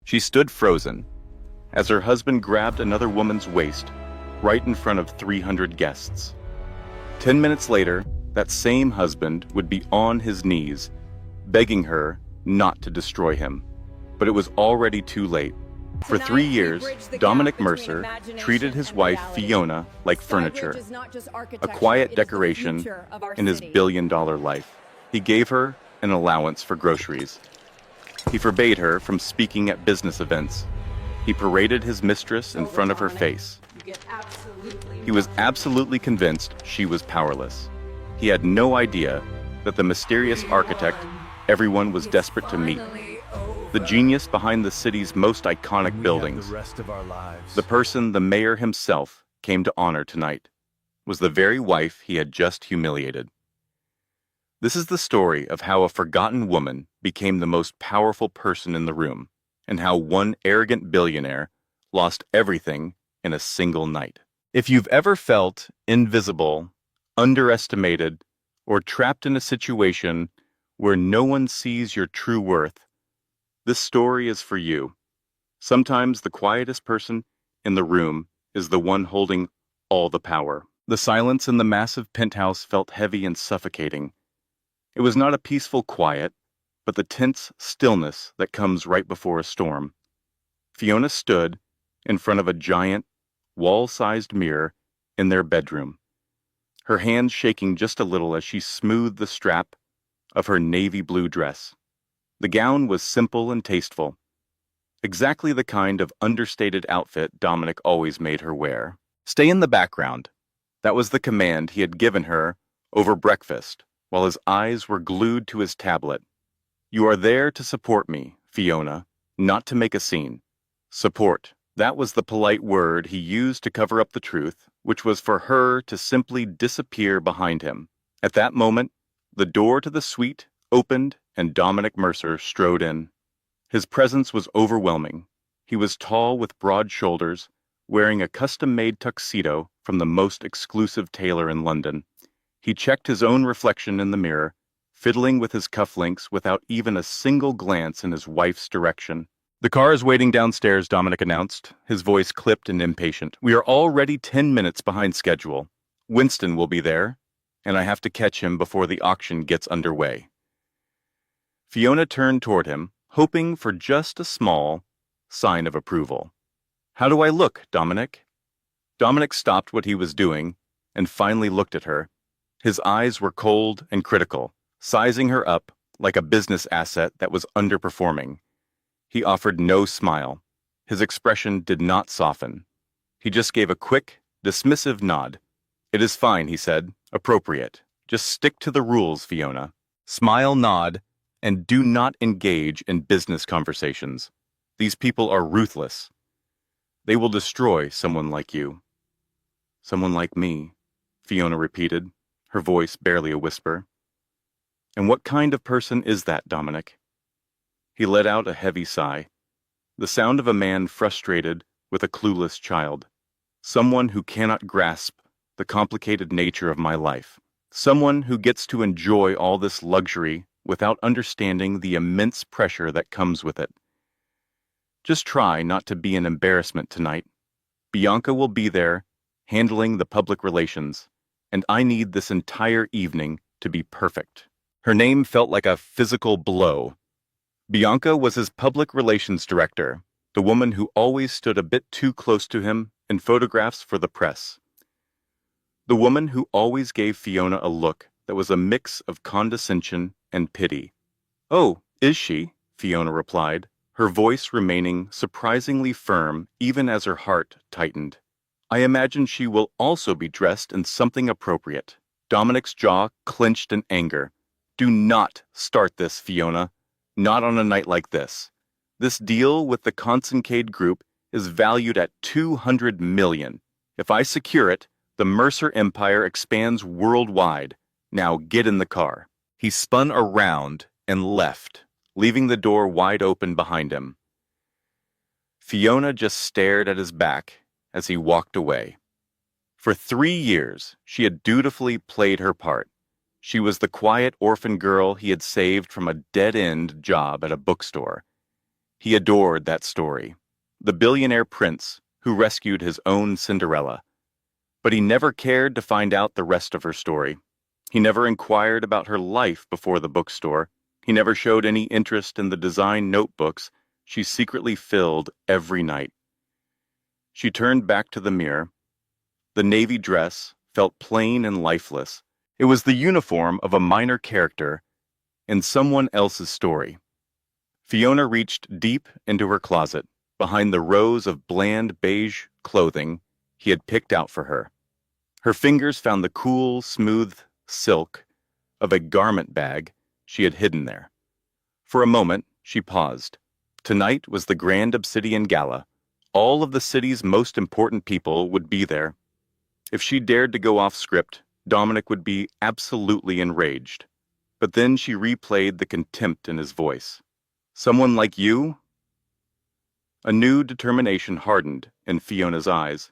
She stood frozen as her husband grabbed another woman's waist right in front of 300 guests. 10 minutes later, that same husband would be on his knees, begging her not to destroy him. But it was already too late. For 3 years, Dominic Mercer treated his wife Fiona like furniture, a quiet decoration in his billion-dollar life. He gave her an allowance for groceries. He forbade her from speaking at business events. He paraded his mistress in front of her face. He was absolutely convinced she was powerless. He had no idea that the mysterious architect everyone was desperate to meet, the genius behind the city's most iconic buildings, the person the mayor himself came to honor tonight, was the very wife he had just humiliated. This is the story of how a forgotten woman became the most powerful person in the room, and how one arrogant billionaire lost everything in a single night. If you've ever felt invisible, underestimated, or trapped in a situation where no one sees your true worth, this story is for you. Sometimes the quietest person in the room is the one holding all the power. The silence in the massive penthouse felt heavy and suffocating. It was not a peaceful quiet, but the tense stillness that comes right before a storm. Fiona stood in front of a giant, wall-sized mirror in their bedroom, her hands shaking just a little as she smoothed the strap of her navy blue dress. The gown was simple and tasteful, exactly the kind of understated outfit Dominic always made her wear. Stay in the background. That was the command he had given her over breakfast, while his eyes were glued to his tablet. You are there to support me, Fiona, not to make a scene. Support. That was the polite word he used to cover up the truth, which was for her to simply disappear behind him. At that moment, the door to the suite opened and Dominic Mercer strode in. His presence was overwhelming. He was tall with broad shoulders, wearing a custom-made tuxedo from the most exclusive tailor in London. He checked his own reflection in the mirror, fiddling with his cufflinks without even a single glance in his wife's direction. The car is waiting downstairs, Dominic announced, his voice clipped and impatient. We are already 10 minutes behind schedule. Winston will be there, and I have to catch him before the auction gets underway. Fiona turned toward him, hoping for just a small sign of approval. How do I look, Dominic? Dominic stopped what he was doing and finally looked at her. His eyes were cold and critical, sizing her up like a business asset that was underperforming. He offered no smile. His expression did not soften. He just gave a quick, dismissive nod. It is fine, he said. Appropriate. Just stick to the rules, Fiona. Smile, nod, and do not engage in business conversations. These people are ruthless. They will destroy someone like you. Someone like me, Fiona repeated, her voice barely a whisper. And what kind of person is that, Dominic? He let out a heavy sigh, the sound of a man frustrated with a clueless child. Someone who cannot grasp the complicated nature of my life. Someone who gets to enjoy all this luxury without understanding the immense pressure that comes with it. Just try not to be an embarrassment tonight. Bianca will be there, handling the public relations, and I need this entire evening to be perfect. Her name felt like a physical blow. Bianca was his public relations director, the woman who always stood a bit too close to him in photographs for the press. The woman who always gave Fiona a look that was a mix of condescension and pity. Oh, is she? Fiona replied, her voice remaining surprisingly firm even as her heart tightened. I imagine she will also be dressed in something appropriate. Dominic's jaw clenched in anger. Do not start this, Fiona. Not on a night like this. This deal with the Concencade Group is valued at $200 million. If I secure it, the Mercer Empire expands worldwide. Now get in the car. He spun around and left, leaving the door wide open behind him. Fiona just stared at his back as he walked away. For 3 years, she had dutifully played her part. She was the quiet orphan girl he had saved from a dead-end job at a bookstore. He adored that story. The billionaire prince who rescued his own Cinderella. But he never cared to find out the rest of her story. He never inquired about her life before the bookstore. He never showed any interest in the design notebooks she secretly filled every night. She turned back to the mirror. The navy dress felt plain and lifeless. It was the uniform of a minor character in someone else's story. Fiona reached deep into her closet, behind the rows of bland beige clothing he had picked out for her. Her fingers found the cool, smooth silk of a garment bag she had hidden there. For a moment, she paused. Tonight was the grand Obsidian Gala. All of the city's most important people would be there. If she dared to go off script, Dominic would be absolutely enraged. But then she replayed the contempt in his voice. Someone like you? A new determination hardened in Fiona's eyes.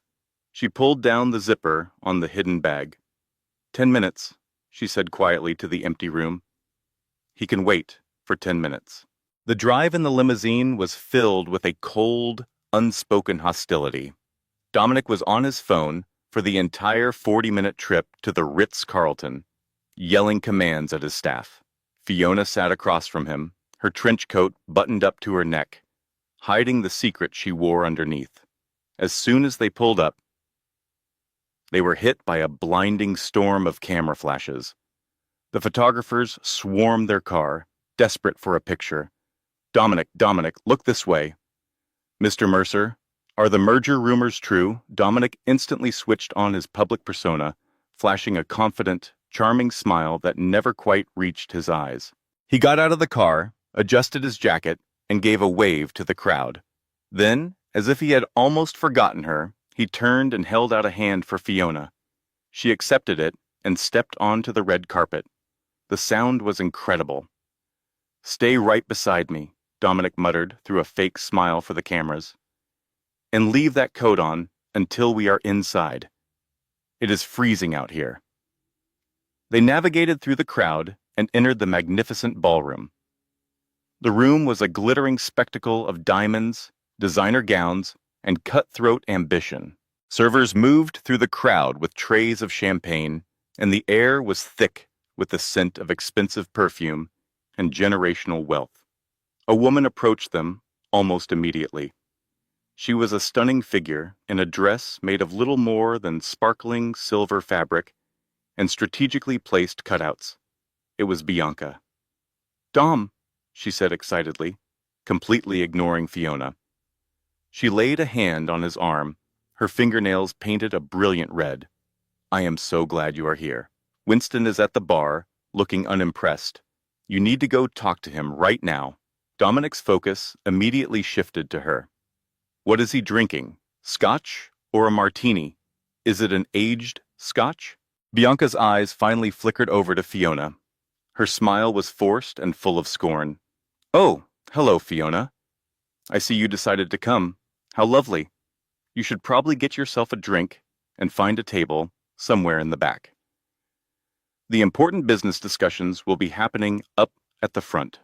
She pulled down the zipper on the hidden bag. 10 minutes, she said quietly to the empty room. He can wait for 10 minutes. The drive in the limousine was filled with a cold, unspoken hostility. Dominic was on his phone for the entire 40-minute trip to the Ritz-Carlton, yelling commands at his staff. Fiona sat across from him, her trench coat buttoned up to her neck, hiding the secret she wore underneath. As soon as they pulled up, they were hit by a blinding storm of camera flashes. The photographers swarmed their car, desperate for a picture. Dominic, look this way. Mr. Mercer, are the merger rumors true? Dominic instantly switched on his public persona, flashing a confident, charming smile that never quite reached his eyes. He got out of the car, adjusted his jacket, and gave a wave to the crowd. Then, as if he had almost forgotten her, he turned and held out a hand for Fiona. She accepted it and stepped onto the red carpet. The sound was incredible. "Stay right beside me," Dominic muttered through a fake smile for the cameras. "And leave that coat on until we are inside. It is freezing out here." They navigated through the crowd and entered the magnificent ballroom. The room was a glittering spectacle of diamonds, designer gowns, and cutthroat ambition. Servers moved through the crowd with trays of champagne, and the air was thick with the scent of expensive perfume and generational wealth. A woman approached them almost immediately. She was a stunning figure in a dress made of little more than sparkling silver fabric and strategically placed cutouts. It was Bianca. "Dom," she said excitedly, completely ignoring Fiona. She laid a hand on his arm, her fingernails painted a brilliant red. "I am so glad you are here. Winston is at the bar, looking unimpressed. You need to go talk to him right now." Dominic's focus immediately shifted to her. "What is he drinking? Scotch or a martini? Is it an aged Scotch?" Bianca's eyes finally flickered over to Fiona. Her smile was forced and full of scorn. "Oh, hello, Fiona. I see you decided to come. How lovely. You should probably get yourself a drink and find a table somewhere in the back. The important business discussions will be happening up at the front."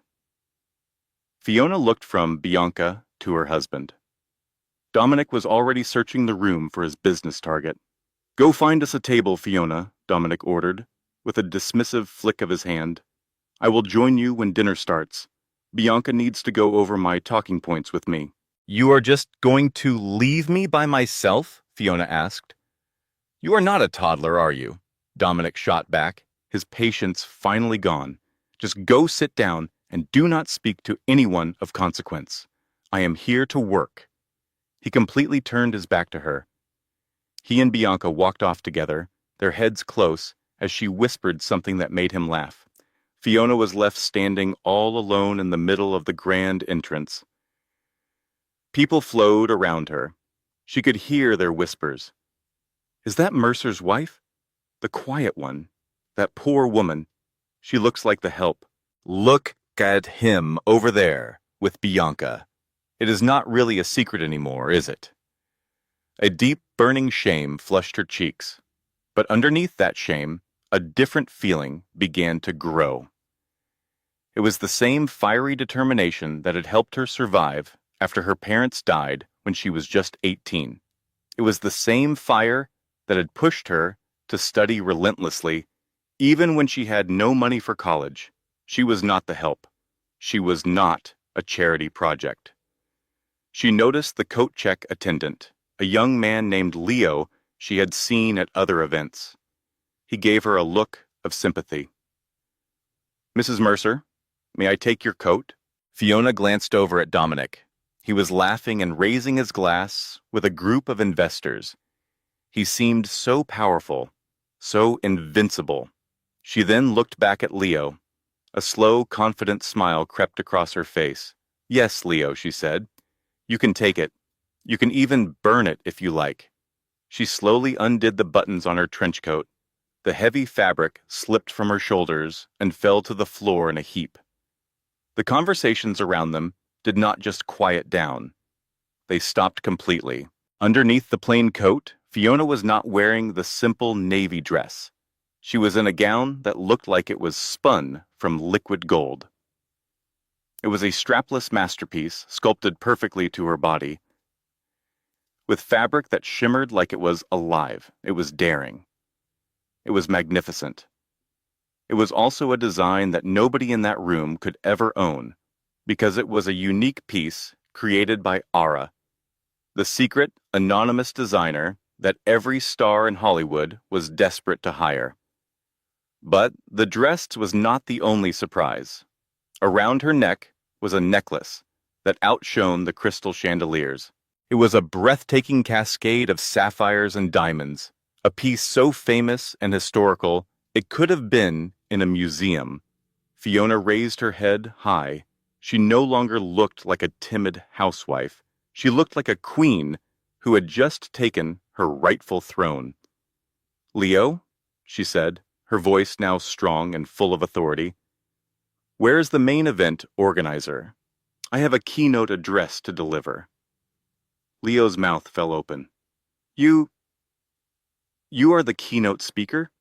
Fiona looked from Bianca to her husband. Dominic was already searching the room for his business target. "Go find us a table, Fiona," Dominic ordered, with a dismissive flick of his hand. "I will join you when dinner starts. Bianca needs to go over my talking points with me." "You are just going to leave me by myself?" Fiona asked. "You are not a toddler, are you?" Dominic shot back, his patience finally gone. "Just go sit down and do not speak to anyone of consequence. I am here to work." He completely turned his back to her. He and Bianca walked off together, their heads close, as she whispered something that made him laugh. Fiona was left standing all alone in the middle of the grand entrance. People flowed around her. She could hear their whispers. "Is that Mercer's wife? The quiet one. That poor woman. She looks like the help. Look at him over there with Bianca. It is not really a secret anymore, is it?" A deep, burning shame flushed her cheeks. But underneath that shame, a different feeling began to grow. It was the same fiery determination that had helped her survive after her parents died when she was just 18. It was the same fire that had pushed her to study relentlessly, even when she had no money for college. She was not the help. She was not a charity project. She noticed the coat check attendant, a young man named Leo she had seen at other events. He gave her a look of sympathy. "Mrs. Mercer, may I take your coat?" Fiona glanced over at Dominic. He was laughing and raising his glass with a group of investors. He seemed so powerful, so invincible. She then looked back at Leo. A slow, confident smile crept across her face. "Yes, Leo," she said. "You can take it. You can even burn it if you like." She slowly undid the buttons on her trench coat. The heavy fabric slipped from her shoulders and fell to the floor in a heap. The conversations around them did not just quiet down. They stopped completely. Underneath the plain coat, Fiona was not wearing the simple navy dress. She was in a gown that looked like it was spun from liquid gold. It was a strapless masterpiece, sculpted perfectly to her body, with fabric that shimmered like it was alive. It was daring. It was magnificent. It was also a design that nobody in that room could ever own, because it was a unique piece created by Ara, the secret, anonymous designer that every star in Hollywood was desperate to hire. But the dress was not the only surprise. Around her neck was a necklace that outshone the crystal chandeliers. It was a breathtaking cascade of sapphires and diamonds, a piece so famous and historical it could have been in a museum. Fiona raised her head high. She no longer looked like a timid housewife. She looked like a queen who had just taken her rightful throne. "Leo," she said, her voice now strong and full of authority, "where is the main event organizer? I have a keynote address to deliver." Leo's mouth fell open. You are the keynote speaker?"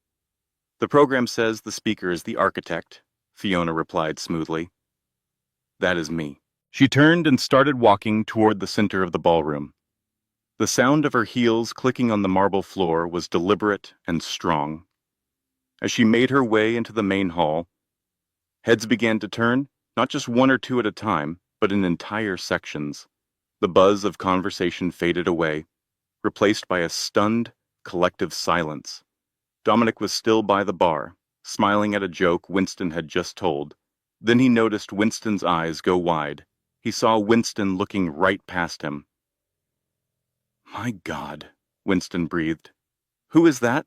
"The program says the speaker is the architect," Fiona replied smoothly. "That is me." She turned and started walking toward the center of the ballroom. The sound of her heels clicking on the marble floor was deliberate and strong. As she made her way into the main hall, heads began to turn, not just one or two at a time, but in entire sections. The buzz of conversation faded away, replaced by a stunned, collective silence. Dominic was still by the bar, smiling at a joke Winston had just told. Then he noticed Winston's eyes go wide. He saw Winston looking right past him. "My God," Winston breathed. "Who is that?"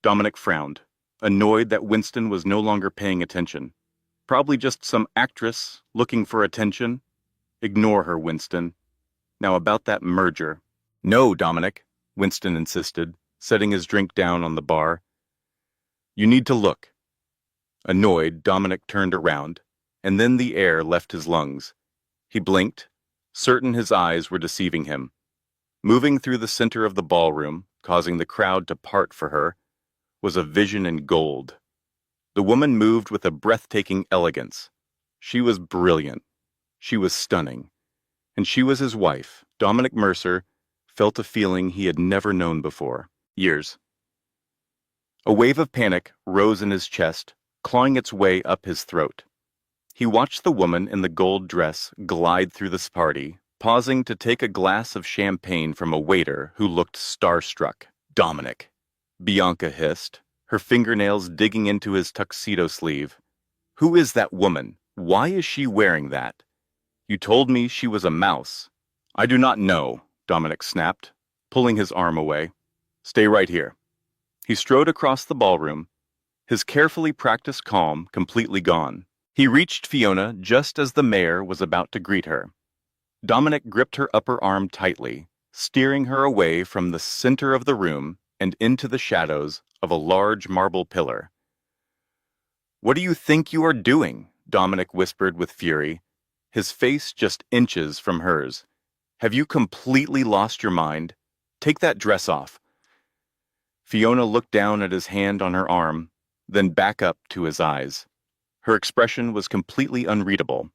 Dominic frowned, annoyed that Winston was no longer paying attention. Probably just some actress looking for attention. Ignore her, Winston. Now about that merger. "No, Dominic," Winston insisted, setting his drink down on the bar. "You need to look." Annoyed, Dominic turned around, and then the air left his lungs. He blinked, certain his eyes were deceiving him. Moving through the center of the ballroom, causing the crowd to part for her, was a vision in gold. The woman moved with a breathtaking elegance. She was brilliant. She was stunning. And she was his wife. Dominic Mercer felt a feeling he had never known before. Years. A wave of panic rose in his chest, clawing its way up his throat. He watched the woman in the gold dress glide through this party, pausing to take a glass of champagne from a waiter who looked starstruck. "Dominic," Bianca hissed, her fingernails digging into his tuxedo sleeve. "Who is that woman? Why is she wearing that? You told me she was a mouse." "I do not know," Dominic snapped, pulling his arm away. "Stay right here." He strode across the ballroom, his carefully practiced calm completely gone. He reached Fiona just as the mayor was about to greet her. Dominic gripped her upper arm tightly, steering her away from the center of the room and into the shadows of a large marble pillar. "What do you think you are doing?" Dominic whispered with fury, his face just inches from hers. "Have you completely lost your mind? Take that dress off." Fiona looked down at his hand on her arm, then back up to his eyes. Her expression was completely unreadable,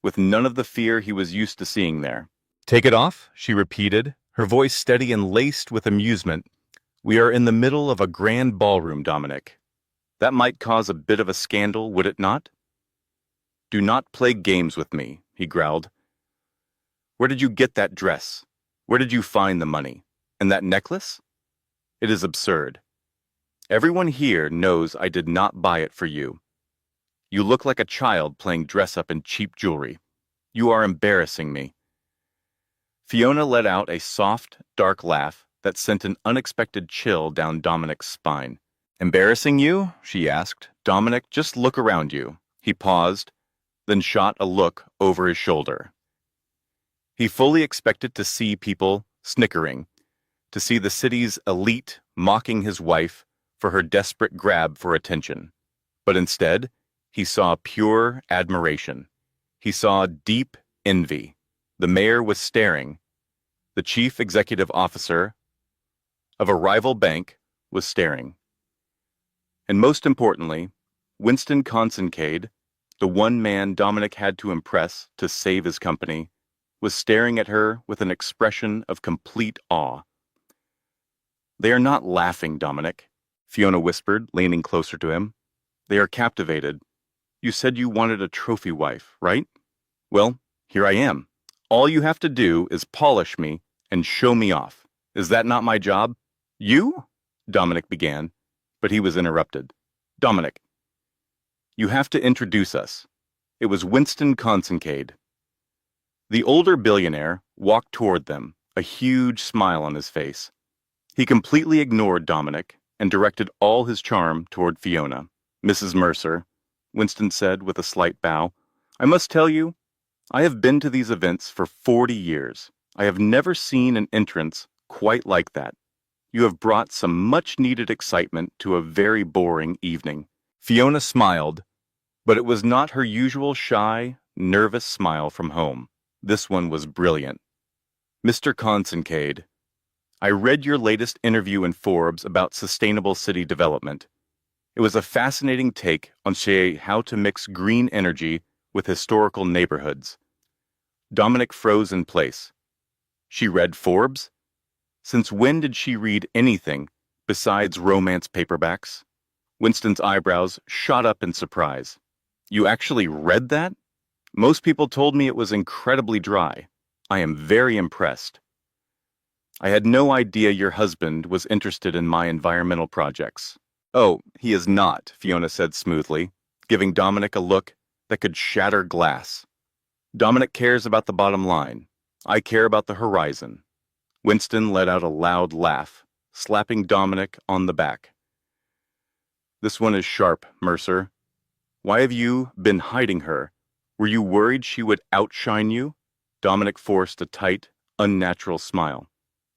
with none of the fear he was used to seeing there. "Take it off," she repeated, her voice steady and laced with amusement. "We are in the middle of a grand ballroom, Dominic. That might cause a bit of a scandal, would it not?" "Do not play games with me," he growled. "Where did you get that dress? Where did you find the money? And that necklace? It is absurd. Everyone here knows I did not buy it for you. You look like a child playing dress-up in cheap jewelry. You are embarrassing me." Fiona let out a soft, dark laugh that sent an unexpected chill down Dominic's spine. "Embarrassing you?" she asked. "Dominic, just look around you." He paused, then shot a look over his shoulder. He fully expected to see people snickering, to see the city's elite mocking his wife for her desperate grab for attention. But instead, he saw pure admiration. He saw deep envy. The mayor was staring. The chief executive officer of a rival bank was staring. And most importantly, Winston Consincade, the one man Dominic had to impress to save his company, was staring at her with an expression of complete awe. "They are not laughing, Dominic," Fiona whispered, leaning closer to him. "They are captivated. You said you wanted a trophy wife, right? Well, here I am. All you have to do is polish me and show me off. Is that not my job?" "You?" Dominic began, but he was interrupted. "Dominic, you have to introduce us." It was Winston Consincade. The older billionaire walked toward them, a huge smile on his face. He completely ignored Dominic and directed all his charm toward Fiona. "Mrs. Mercer," Winston said with a slight bow, "I must tell you, I have been to these events for 40 years. I have never seen an entrance quite like that. You have brought some much-needed excitement to a very boring evening." Fiona smiled, but it was not her usual shy, nervous smile from home. This one was brilliant. "Mr. Consincade, I read your latest interview in Forbes about sustainable city development. It was a fascinating take on how to mix green energy with historical neighborhoods." Dominic froze in place. She read Forbes? Since when did she read anything besides romance paperbacks? Winston's eyebrows shot up in surprise. "You actually read that? Most people told me it was incredibly dry. I am very impressed. I had no idea your husband was interested in my environmental projects." "Oh, he is not," Fiona said smoothly, giving Dominic a look that could shatter glass. "Dominic cares about the bottom line. I care about the horizon." Winston let out a loud laugh, slapping Dominic on the back. "This one is sharp, Mercer. Why have you been hiding her? Were you worried she would outshine you?" Dominic forced a tight, unnatural smile.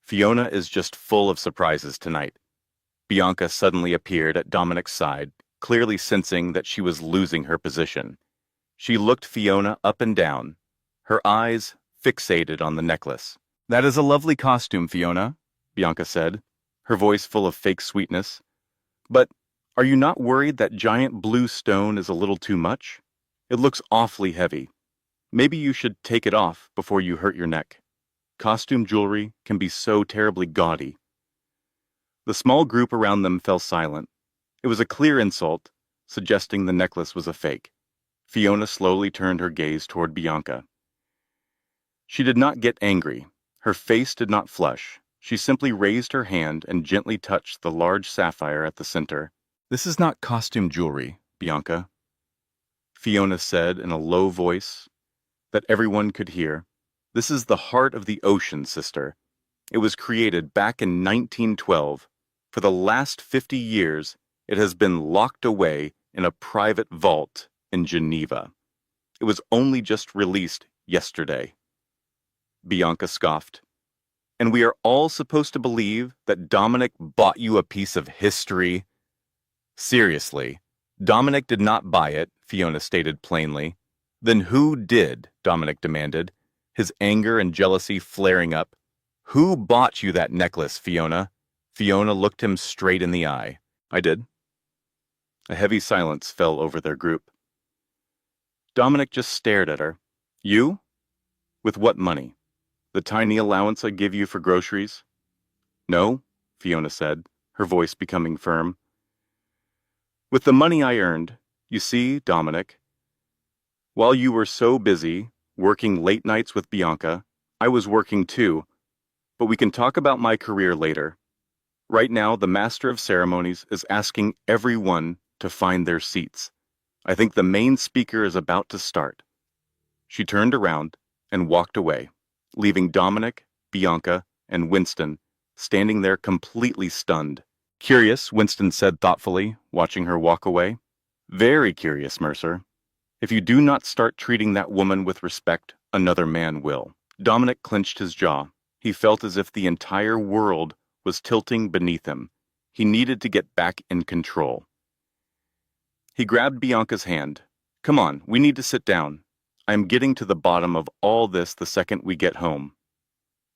"Fiona is just full of surprises tonight." Bianca suddenly appeared at Dominic's side, clearly sensing that she was losing her position. She looked Fiona up and down, her eyes fixated on the necklace. "That is a lovely costume, Fiona," Bianca said, her voice full of fake sweetness. "But are you not worried that giant blue stone is a little too much? It looks awfully heavy. Maybe you should take it off before you hurt your neck. Costume jewelry can be so terribly gaudy." The small group around them fell silent. It was a clear insult, suggesting the necklace was a fake. Fiona slowly turned her gaze toward Bianca. She did not get angry. Her face did not flush. She simply raised her hand and gently touched the large sapphire at the center. "This is not costume jewelry, Bianca," Fiona said in a low voice that everyone could hear. "This is the heart of the ocean, sister. It was created back in 1912. For the last 50 years, it has been locked away in a private vault in Geneva. It was only just released yesterday." Bianca scoffed. "And we are all supposed to believe that Dominic bought you a piece of history?" "Seriously, Dominic did not buy it," Fiona stated plainly. "Then who did?" Dominic demanded, his anger and jealousy flaring up. "Who bought you that necklace, Fiona?" Fiona looked him straight in the eye. "I did." A heavy silence fell over their group. Dominic just stared at her. You? With what money? The tiny allowance I give you for groceries? No, Fiona said, her voice becoming firm. With the money I earned. You see, Dominic, while you were so busy, working late nights with Bianca, I was working too, but we can talk about my career later. Right now, the Master of Ceremonies is asking everyone to find their seats. I think the main speaker is about to start. She turned around and walked away, leaving Dominic, Bianca, and Winston standing there completely stunned. Curious, Winston said thoughtfully, watching her walk away. Very curious, Mercer. If you do not start treating that woman with respect, another man will. Dominic clenched his jaw. He felt as if the entire world was tilting beneath him. He needed to get back in control. He grabbed Bianca's hand. Come on, we need to sit down. I am getting to the bottom of all this the second we get home.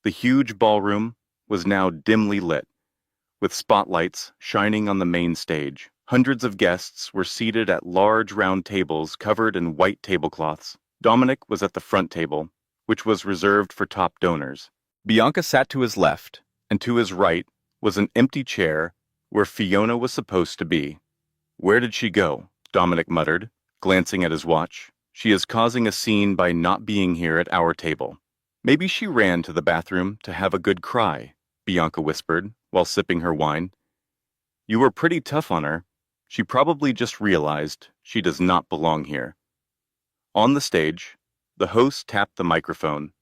The huge ballroom was now dimly lit, with spotlights shining on the main stage. Hundreds of guests were seated at large round tables covered in white tablecloths. Dominic was at the front table, which was reserved for top donors. Bianca sat to his left, and to his right was an empty chair where Fiona was supposed to be. Where did she go? Dominic muttered, glancing at his watch. She is causing a scene by not being here at our table. Maybe she ran to the bathroom to have a good cry, Bianca whispered, while sipping her wine. You were pretty tough on her. She probably just realized she does not belong here. On the stage, the host tapped the microphone.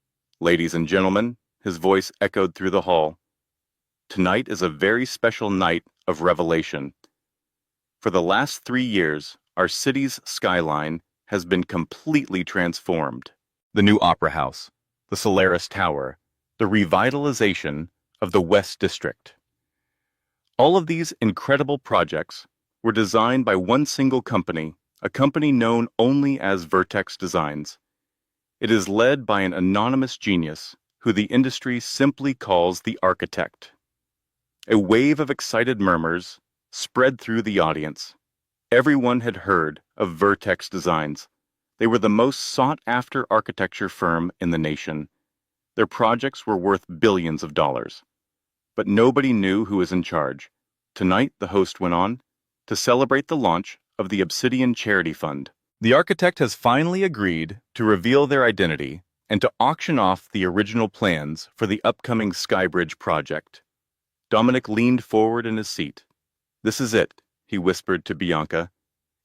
Ladies and gentlemen, his voice echoed through the hall. Tonight is a very special night of revelation. For the last 3 years, our city's skyline has been completely transformed. The new Opera House, the Solaris Tower, the revitalization of the West District. All of these incredible projects were designed by one single company, a company known only as Vertex Designs. It is led by an anonymous genius who the industry simply calls the architect. A wave of excited murmurs spread through the audience. Everyone had heard of Vertex Designs. They were the most sought-after architecture firm in the nation. Their projects were worth billions of dollars. But nobody knew who was in charge. Tonight, the host went on, to celebrate the launch of the Obsidian Charity Fund. The architect has finally agreed to reveal their identity and to auction off the original plans for the upcoming Skybridge project. Dominic leaned forward in his seat. This is it, he whispered to Bianca.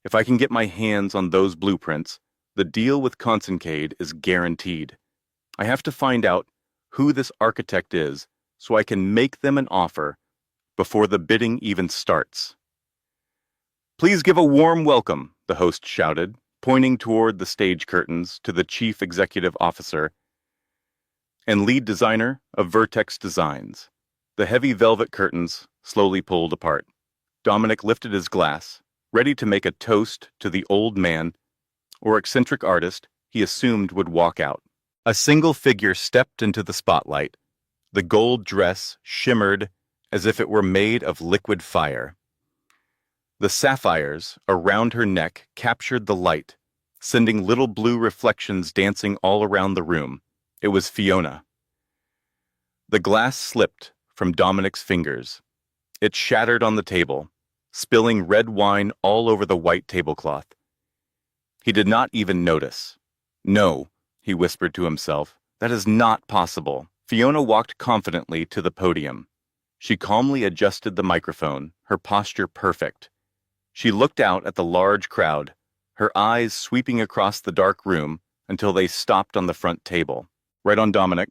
If I can get my hands on those blueprints, the deal with Concencade is guaranteed. I have to find out who this architect is so I can make them an offer before the bidding even starts. Please give a warm welcome, the host shouted, pointing toward the stage curtains to the chief executive officer and lead designer of Vertex Designs. The heavy velvet curtains slowly pulled apart. Dominic lifted his glass, ready to make a toast to the old man or eccentric artist he assumed would walk out. A single figure stepped into the spotlight. The gold dress shimmered as if it were made of liquid fire. The sapphires around her neck captured the light, sending little blue reflections dancing all around the room. It was Fiona. The glass slipped from Dominic's fingers. It shattered on the table, spilling red wine all over the white tablecloth. He did not even notice. No, he whispered to himself, that is not possible. Fiona walked confidently to the podium. She calmly adjusted the microphone, her posture perfect. She looked out at the large crowd, her eyes sweeping across the dark room until they stopped on the front table. Right on Dominic.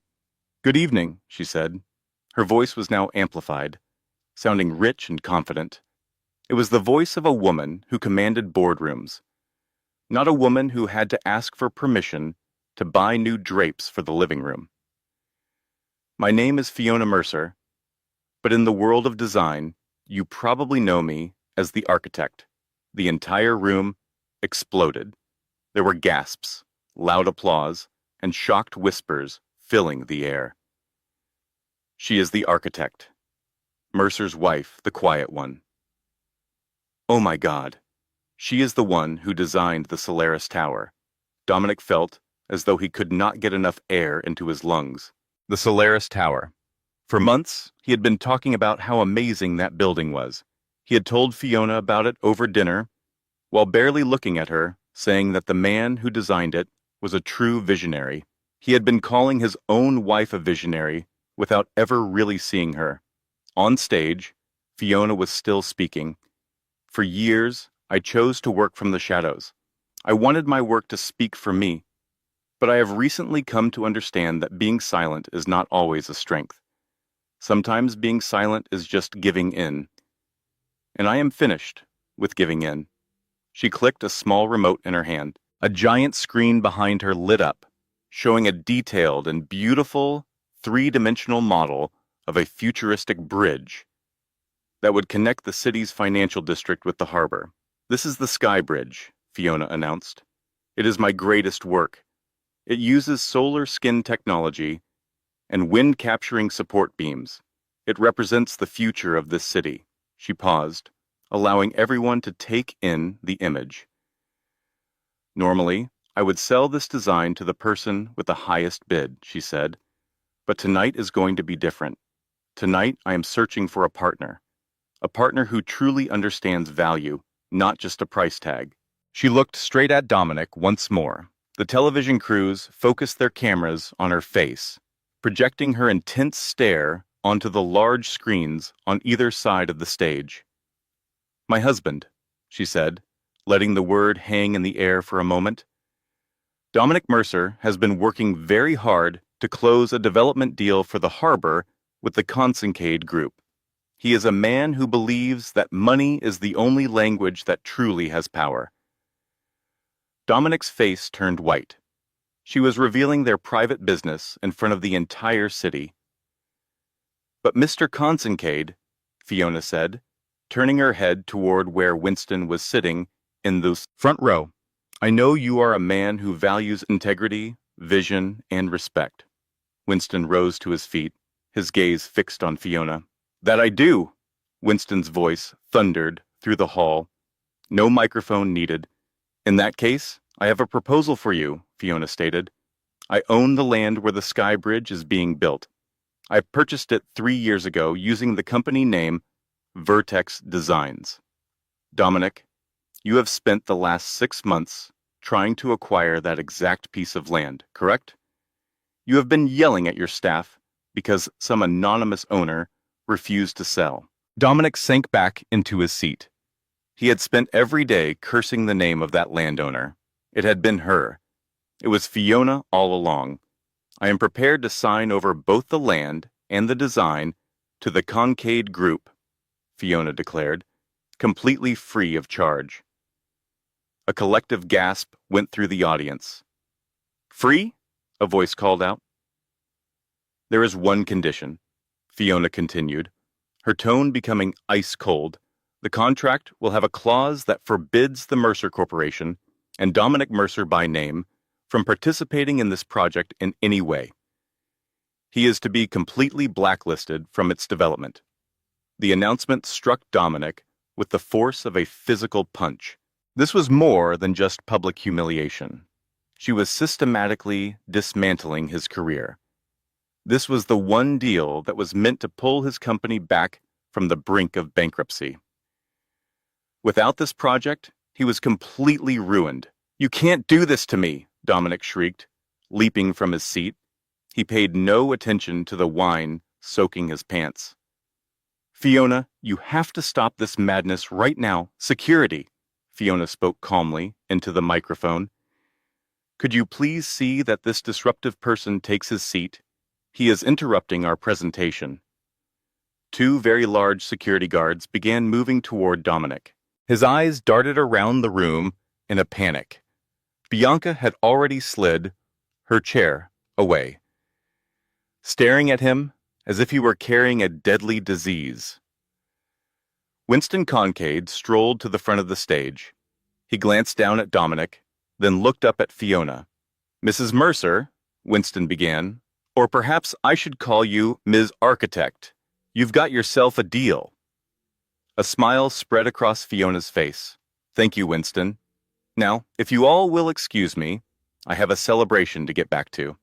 Good evening, she said. Her voice was now amplified, sounding rich and confident. It was the voice of a woman who commanded boardrooms, not a woman who had to ask for permission to buy new drapes for the living room. My name is Fiona Mercer, but in the world of design, you probably know me as the architect. The entire room exploded. There were gasps, loud applause, and shocked whispers filling the air. She is the architect. Mercer's wife, the quiet one. Oh my God. She is the one who designed the Solaris Tower. Dominic felt as though he could not get enough air into his lungs. The Solaris Tower. For months, he had been talking about how amazing that building was. He had told Fiona about it over dinner, while barely looking at her, saying that the man who designed it was a true visionary. He had been calling his own wife a visionary without ever really seeing her. On stage, Fiona was still speaking. For years, I chose to work from the shadows. I wanted my work to speak for me, but I have recently come to understand that being silent is not always a strength. Sometimes being silent is just giving in. And I am finished with giving in. She clicked a small remote in her hand. A giant screen behind her lit up, showing a detailed and beautiful three-dimensional model of a futuristic bridge that would connect the city's financial district with the harbor. "This is the Sky Bridge," Fiona announced. "It is my greatest work. It uses solar skin technology and wind-capturing support beams. It represents the future of this city." She paused, allowing everyone to take in the image. "Normally, I would sell this design to the person with the highest bid," she said. "But tonight is going to be different. Tonight, I am searching for a partner who truly understands value, not just a price tag." She looked straight at Dominic once more. The television crews focused their cameras on her face, projecting her intense stare onto the large screens on either side of the stage. "My husband," she said, letting the word hang in the air for a moment. "Dominic Mercer has been working very hard to close a development deal for the harbor with the Consincade Group. He is a man who believes that money is the only language that truly has power." Dominic's face turned white. She was revealing their private business in front of the entire city. "But Mr. Consincade," Fiona said, turning her head toward where Winston was sitting in the front row, "I know you are a man who values integrity, vision, and respect." Winston rose to his feet, his gaze fixed on Fiona. "That I do," Winston's voice thundered through the hall. "No microphone needed. In that case, I have a proposal for you," Fiona stated. "I own the land where the Sky Bridge is being built. I purchased it 3 years ago using the company name Vertex Designs. Dominic, you have spent the last 6 months trying to acquire that exact piece of land, correct? You have been yelling at your staff because some anonymous owner refused to sell." Dominic sank back into his seat. He had spent every day cursing the name of that landowner. It had been her. It was Fiona all along. "I am prepared to sign over both the land and the design to the Consincade Group," Fiona declared, completely free of charge. A collective gasp went through the audience. "Free?" a voice called out. "There is one condition," Fiona continued, her tone becoming ice cold. "The contract will have a clause that forbids the Mercer Corporation, and Dominic Mercer by name, from participating in this project in any way. He is to be completely blacklisted from its development." The announcement struck Dominic with the force of a physical punch. This was more than just public humiliation. She was systematically dismantling his career. This was the one deal that was meant to pull his company back from the brink of bankruptcy. Without this project, he was completely ruined. "You can't do this to me," Dominic shrieked, leaping from his seat. He paid no attention to the wine soaking his pants. "Fiona, you have to stop this madness right now. Security," Fiona spoke calmly into the microphone. "Could you please see that this disruptive person takes his seat? He is interrupting our presentation." 2 very large security guards began moving toward Dominic. His eyes darted around the room in a panic. Bianca had already slid her chair away, staring at him as if he were carrying a deadly disease. Winston Consincade strolled to the front of the stage. He glanced down at Dominic, then looked up at Fiona. "Mrs. Mercer," Winston began, "or perhaps I should call you Ms. Architect. You've got yourself a deal." A smile spread across Fiona's face. "Thank you, Winston. Now, if you all will excuse me, I have a celebration to get back to.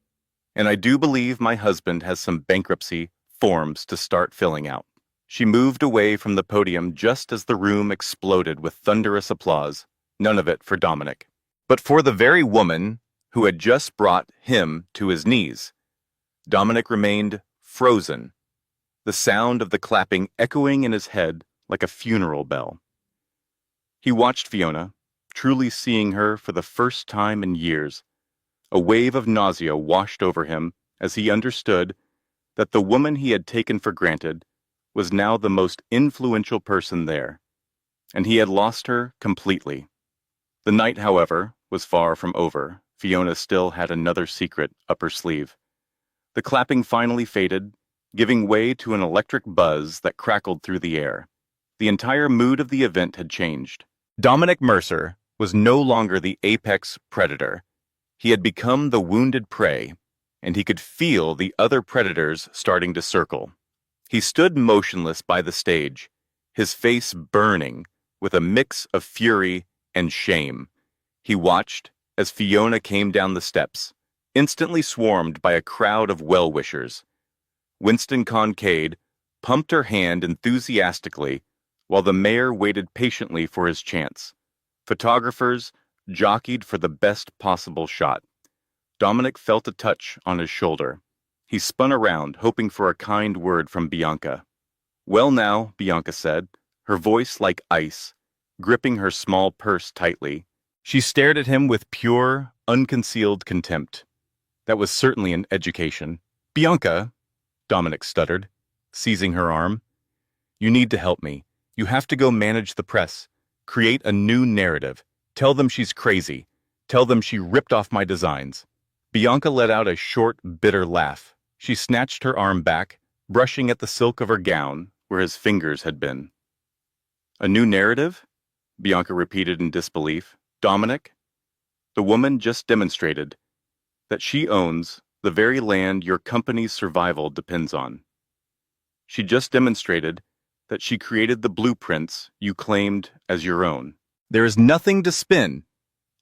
And I do believe my husband has some bankruptcy forms to start filling out." She moved away from the podium just as the room exploded with thunderous applause, none of it for Dominic, but for the very woman who had just brought him to his knees. Dominic remained frozen, the sound of the clapping echoing in his head like a funeral bell. He watched Fiona, truly seeing her for the first time in years. A wave of nausea washed over him as he understood that the woman he had taken for granted was now the most influential person there, and he had lost her completely. The night, however, was far from over. Fiona still had another secret up her sleeve. The clapping finally faded, giving way to an electric buzz that crackled through the air. The entire mood of the event had changed. Dominic Mercer was no longer the apex predator. He had become the wounded prey, and he could feel the other predators starting to circle. He stood motionless by the stage, his face burning with a mix of fury and shame. He watched as Fiona came down the steps, instantly swarmed by a crowd of well-wishers. Winston Kincaid pumped her hand enthusiastically while the mayor waited patiently for his chance. Photographers jockeyed for the best possible shot. Dominic felt a touch on his shoulder. He spun around, hoping for a kind word from Bianca. "Well now," Bianca said, her voice like ice, gripping her small purse tightly. She stared at him with pure, unconcealed contempt. That was certainly an education. "Bianca," Dominic stuttered, seizing her arm, "you need to help me. You have to go manage the press. Create a new narrative. Tell them she's crazy. Tell them she ripped off my designs." Bianca let out a short, bitter laugh. She snatched her arm back, brushing at the silk of her gown where his fingers had been. "A new narrative?" Bianca repeated in disbelief. "Dominic, the woman just demonstrated that she owns the very land your company's survival depends on. She just demonstrated that she created the blueprints you claimed as your own. There is nothing to spin.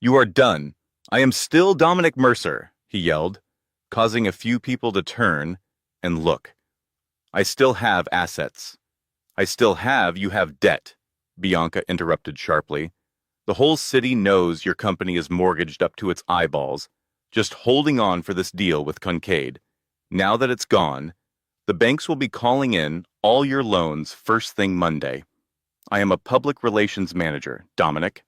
You are done. I am still Dominic Mercer," he yelled, causing a few people to turn and look. "I still have assets. You have debt," Bianca interrupted sharply. "The whole city knows your company is mortgaged up to its eyeballs, just holding on for this deal with Kincaid. Now that it's gone, the banks will be calling in all your loans first thing Monday. I am a public relations manager, Dominic.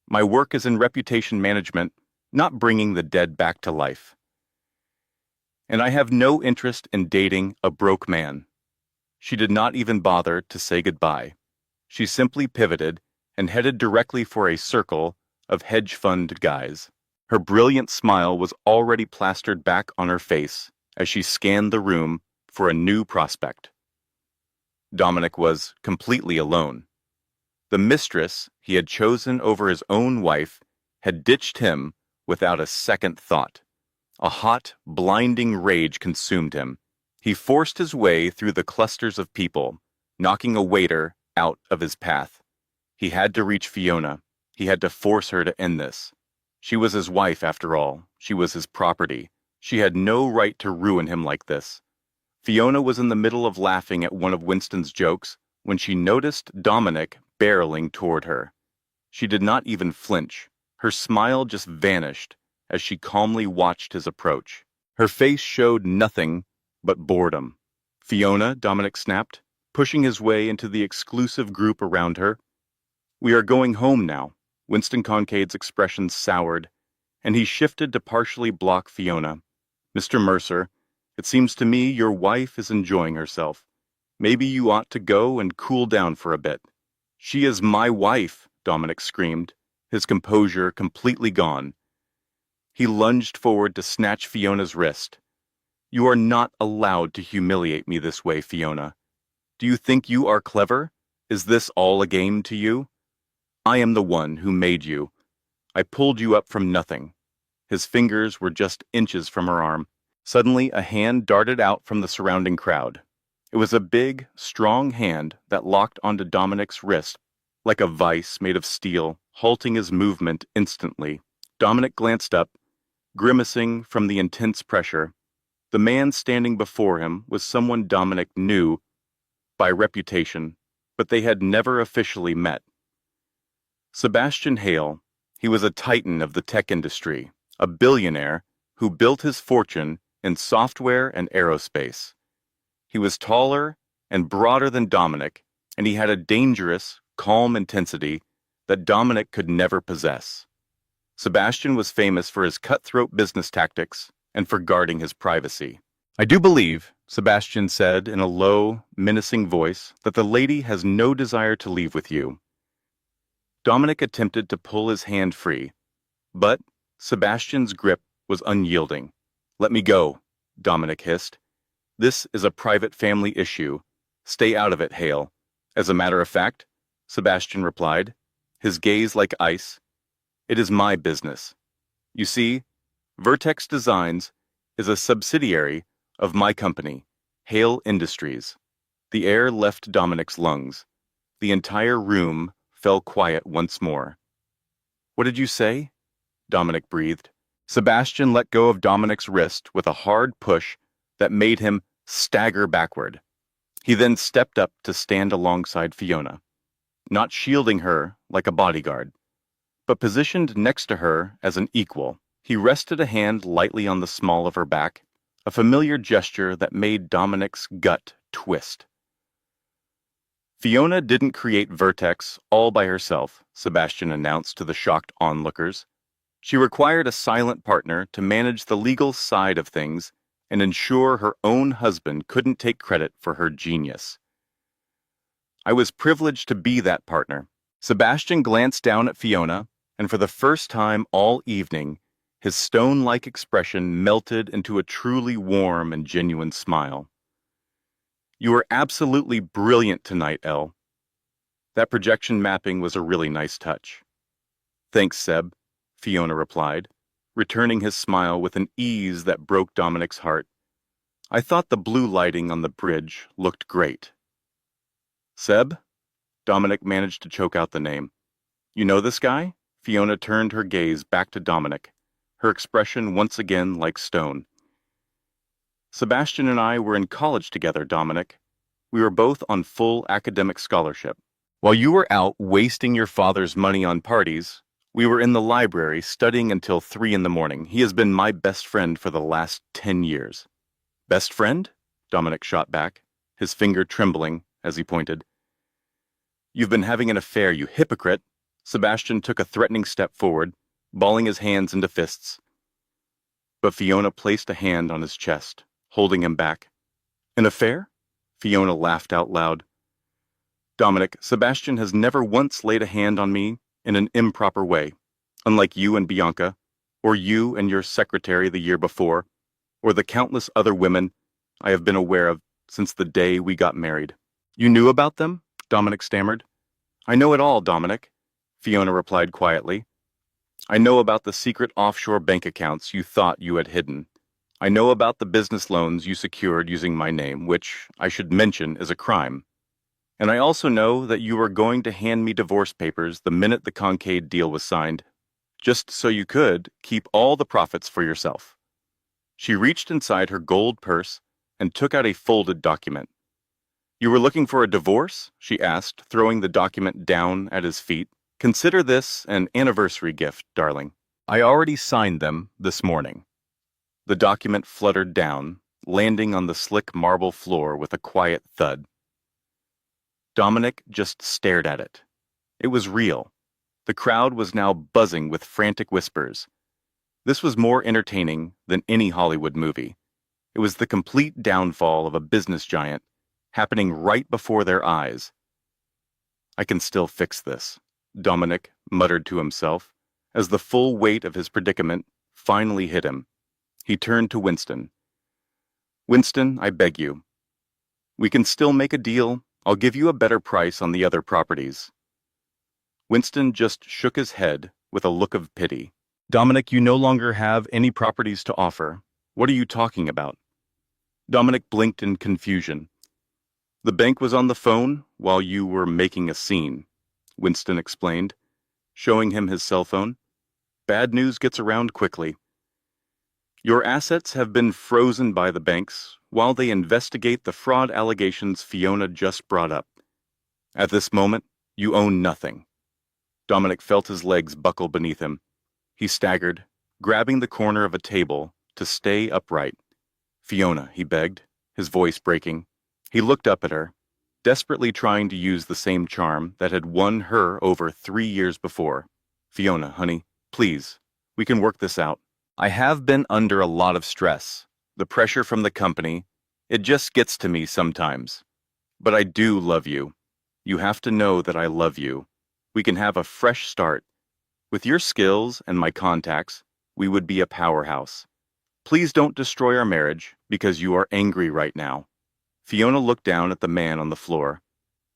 My work is in reputation management, not bringing the dead back to life. And I have no interest in dating a broke man." She did not even bother to say goodbye. She simply pivoted and headed directly for a circle of hedge fund guys. Her brilliant smile was already plastered back on her face as she scanned the room for a new prospect. Dominic was completely alone. The mistress he had chosen over his own wife had ditched him without a second thought. A hot, blinding rage consumed him. He forced his way through the clusters of people, knocking a waiter out of his path. He had to reach Fiona. He had to force her to end this. She was his wife, after all. She was his property. She had no right to ruin him like this. Fiona was in the middle of laughing at one of Winston's jokes when she noticed Dominic barreling toward her. She did not even flinch. Her smile just vanished as she calmly watched his approach. Her face showed nothing but boredom. "Fiona," Dominic snapped, pushing his way into the exclusive group around her. "We are going home now." Winston Kincaid's expression soured, and he shifted to partially block Fiona. "Mr. Mercer, it seems to me your wife is enjoying herself. Maybe you ought to go and cool down for a bit." "She is my wife," Dominic screamed, his composure completely gone. He lunged forward to snatch Fiona's wrist. "You are not allowed to humiliate me this way, Fiona. Do you think you are clever? Is this all a game to you? I am the one who made you. I pulled you up from nothing." His fingers were just inches from her arm. Suddenly, a hand darted out from the surrounding crowd. It was a big, strong hand that locked onto Dominic's wrist like a vice made of steel, halting his movement instantly. Dominic glanced up, Grimacing from the intense pressure, the man standing before him was someone Dominic knew by reputation, but they had never officially met. Sebastian Hale, he was a titan of the tech industry, a billionaire who built his fortune in software and aerospace. He was taller and broader than Dominic, and he had a dangerous, calm intensity that Dominic could never possess. Sebastian was famous for his cutthroat business tactics and for guarding his privacy. "I do believe," Sebastian said in a low, menacing voice, "that the lady has no desire to leave with you." Dominic attempted to pull his hand free, but Sebastian's grip was unyielding. "Let me go," Dominic hissed. "This is a private family issue. Stay out of it, Hale." "As a matter of fact," Sebastian replied, his gaze like ice, "it is my business. You see, Vertex Designs is a subsidiary of my company, Hale Industries." The air left Dominic's lungs. The entire room fell quiet once more. "What did you say?" Dominic breathed. Sebastian let go of Dominic's wrist with a hard push that made him stagger backward. He then stepped up to stand alongside Fiona, not shielding her like a bodyguard, but positioned next to her as an equal. He rested a hand lightly on the small of her back, a familiar gesture that made Dominic's gut twist. "Fiona didn't create Vertex all by herself," Sebastian announced to the shocked onlookers. "She required a silent partner to manage the legal side of things and ensure her own husband couldn't take credit for her genius. I was privileged to be that partner." Sebastian glanced down at Fiona, and for the first time all evening, his stone-like expression melted into a truly warm and genuine smile. "You were absolutely brilliant tonight, Elle. That projection mapping was a really nice touch." "Thanks, Seb," Fiona replied, returning his smile with an ease that broke Dominic's heart. "I thought the blue lighting on the bridge looked great." "Seb?" Dominic managed to choke out the name. "You know this guy?" Fiona turned her gaze back to Dominic, her expression once again like stone. "Sebastian and I were in college together, Dominic. We were both on full academic scholarship. While you were out wasting your father's money on parties, we were in the library studying until 3 in the morning. He has been my best friend for the last 10 years. "Best friend?" Dominic shot back, his finger trembling as he pointed. "You've been having an affair, you hypocrite." Sebastian took a threatening step forward, balling his hands into fists. But Fiona placed a hand on his chest, holding him back. "An affair?" Fiona laughed out loud. "Dominic, Sebastian has never once laid a hand on me in an improper way, unlike you and Bianca, or you and your secretary the year before, or the countless other women I have been aware of since the day we got married." "You knew about them?" Dominic stammered. "I know it all, Dominic," Fiona replied quietly. "I know about the secret offshore bank accounts you thought you had hidden. I know about the business loans you secured using my name, which, I should mention, is a crime. And I also know that you were going to hand me divorce papers the minute the Concade deal was signed, just so you could keep all the profits for yourself." She reached inside her gold purse and took out a folded document. "You were looking for a divorce?" she asked, throwing the document down at his feet. "Consider this an anniversary gift, darling. I already signed them this morning." The document fluttered down, landing on the slick marble floor with a quiet thud. Dominic just stared at it. It was real. The crowd was now buzzing with frantic whispers. This was more entertaining than any Hollywood movie. It was the complete downfall of a business giant, happening right before their eyes. "I can still fix this," Dominic muttered to himself, as the full weight of his predicament finally hit him. He turned to Winston. "Winston, I beg you. We can still make a deal. I'll give you a better price on the other properties." Winston just shook his head with a look of pity. "Dominic, you no longer have any properties to offer. What are you talking about?" Dominic blinked in confusion. "The bank was on the phone while you were making a scene," Winston explained, showing him his cell phone. "Bad news gets around quickly." Your assets have been frozen by the banks while they investigate the fraud allegations Fiona just brought up. At this moment, you own nothing. Dominic felt his legs buckle beneath him. He staggered, grabbing the corner of a table to stay upright. Fiona, he begged, his voice breaking. He looked up at her, desperately trying to use the same charm that had won her over 3 years before. Fiona, honey, please, we can work this out. I have been under a lot of stress. The pressure from the company, it just gets to me sometimes. But I do love you. You have to know that I love you. We can have a fresh start. With your skills and my contacts, we would be a powerhouse. Please don't destroy our marriage because you are angry right now. Fiona looked down at the man on the floor.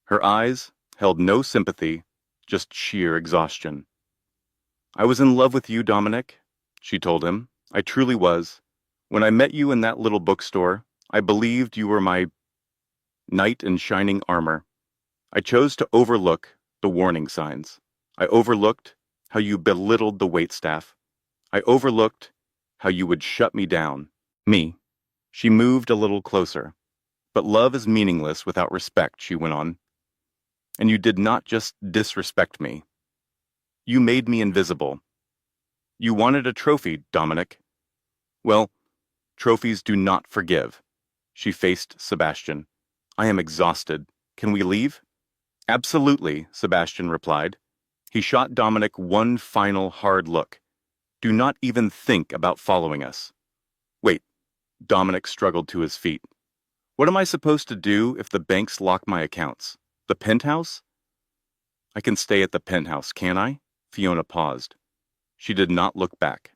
Her eyes held no sympathy, just sheer exhaustion. I was in love with you, Dominic, she told him. I truly was. When I met you in that little bookstore, I believed you were my knight in shining armor. I chose to overlook the warning signs. I overlooked how you belittled the waitstaff. I overlooked how you would shut me down. Me. She moved a little closer. But love is meaningless without respect, she went on. And you did not just disrespect me. You made me invisible. You wanted a trophy, Dominic. Well, trophies do not forgive. She faced Sebastian. I am exhausted. Can we leave? Absolutely, Sebastian replied. He shot Dominic one final hard look. Do not even think about following us. Wait, Dominic struggled to his feet. What am I supposed to do if the banks lock my accounts? The penthouse? I can stay at the penthouse, can't I? Fiona paused. She did not look back.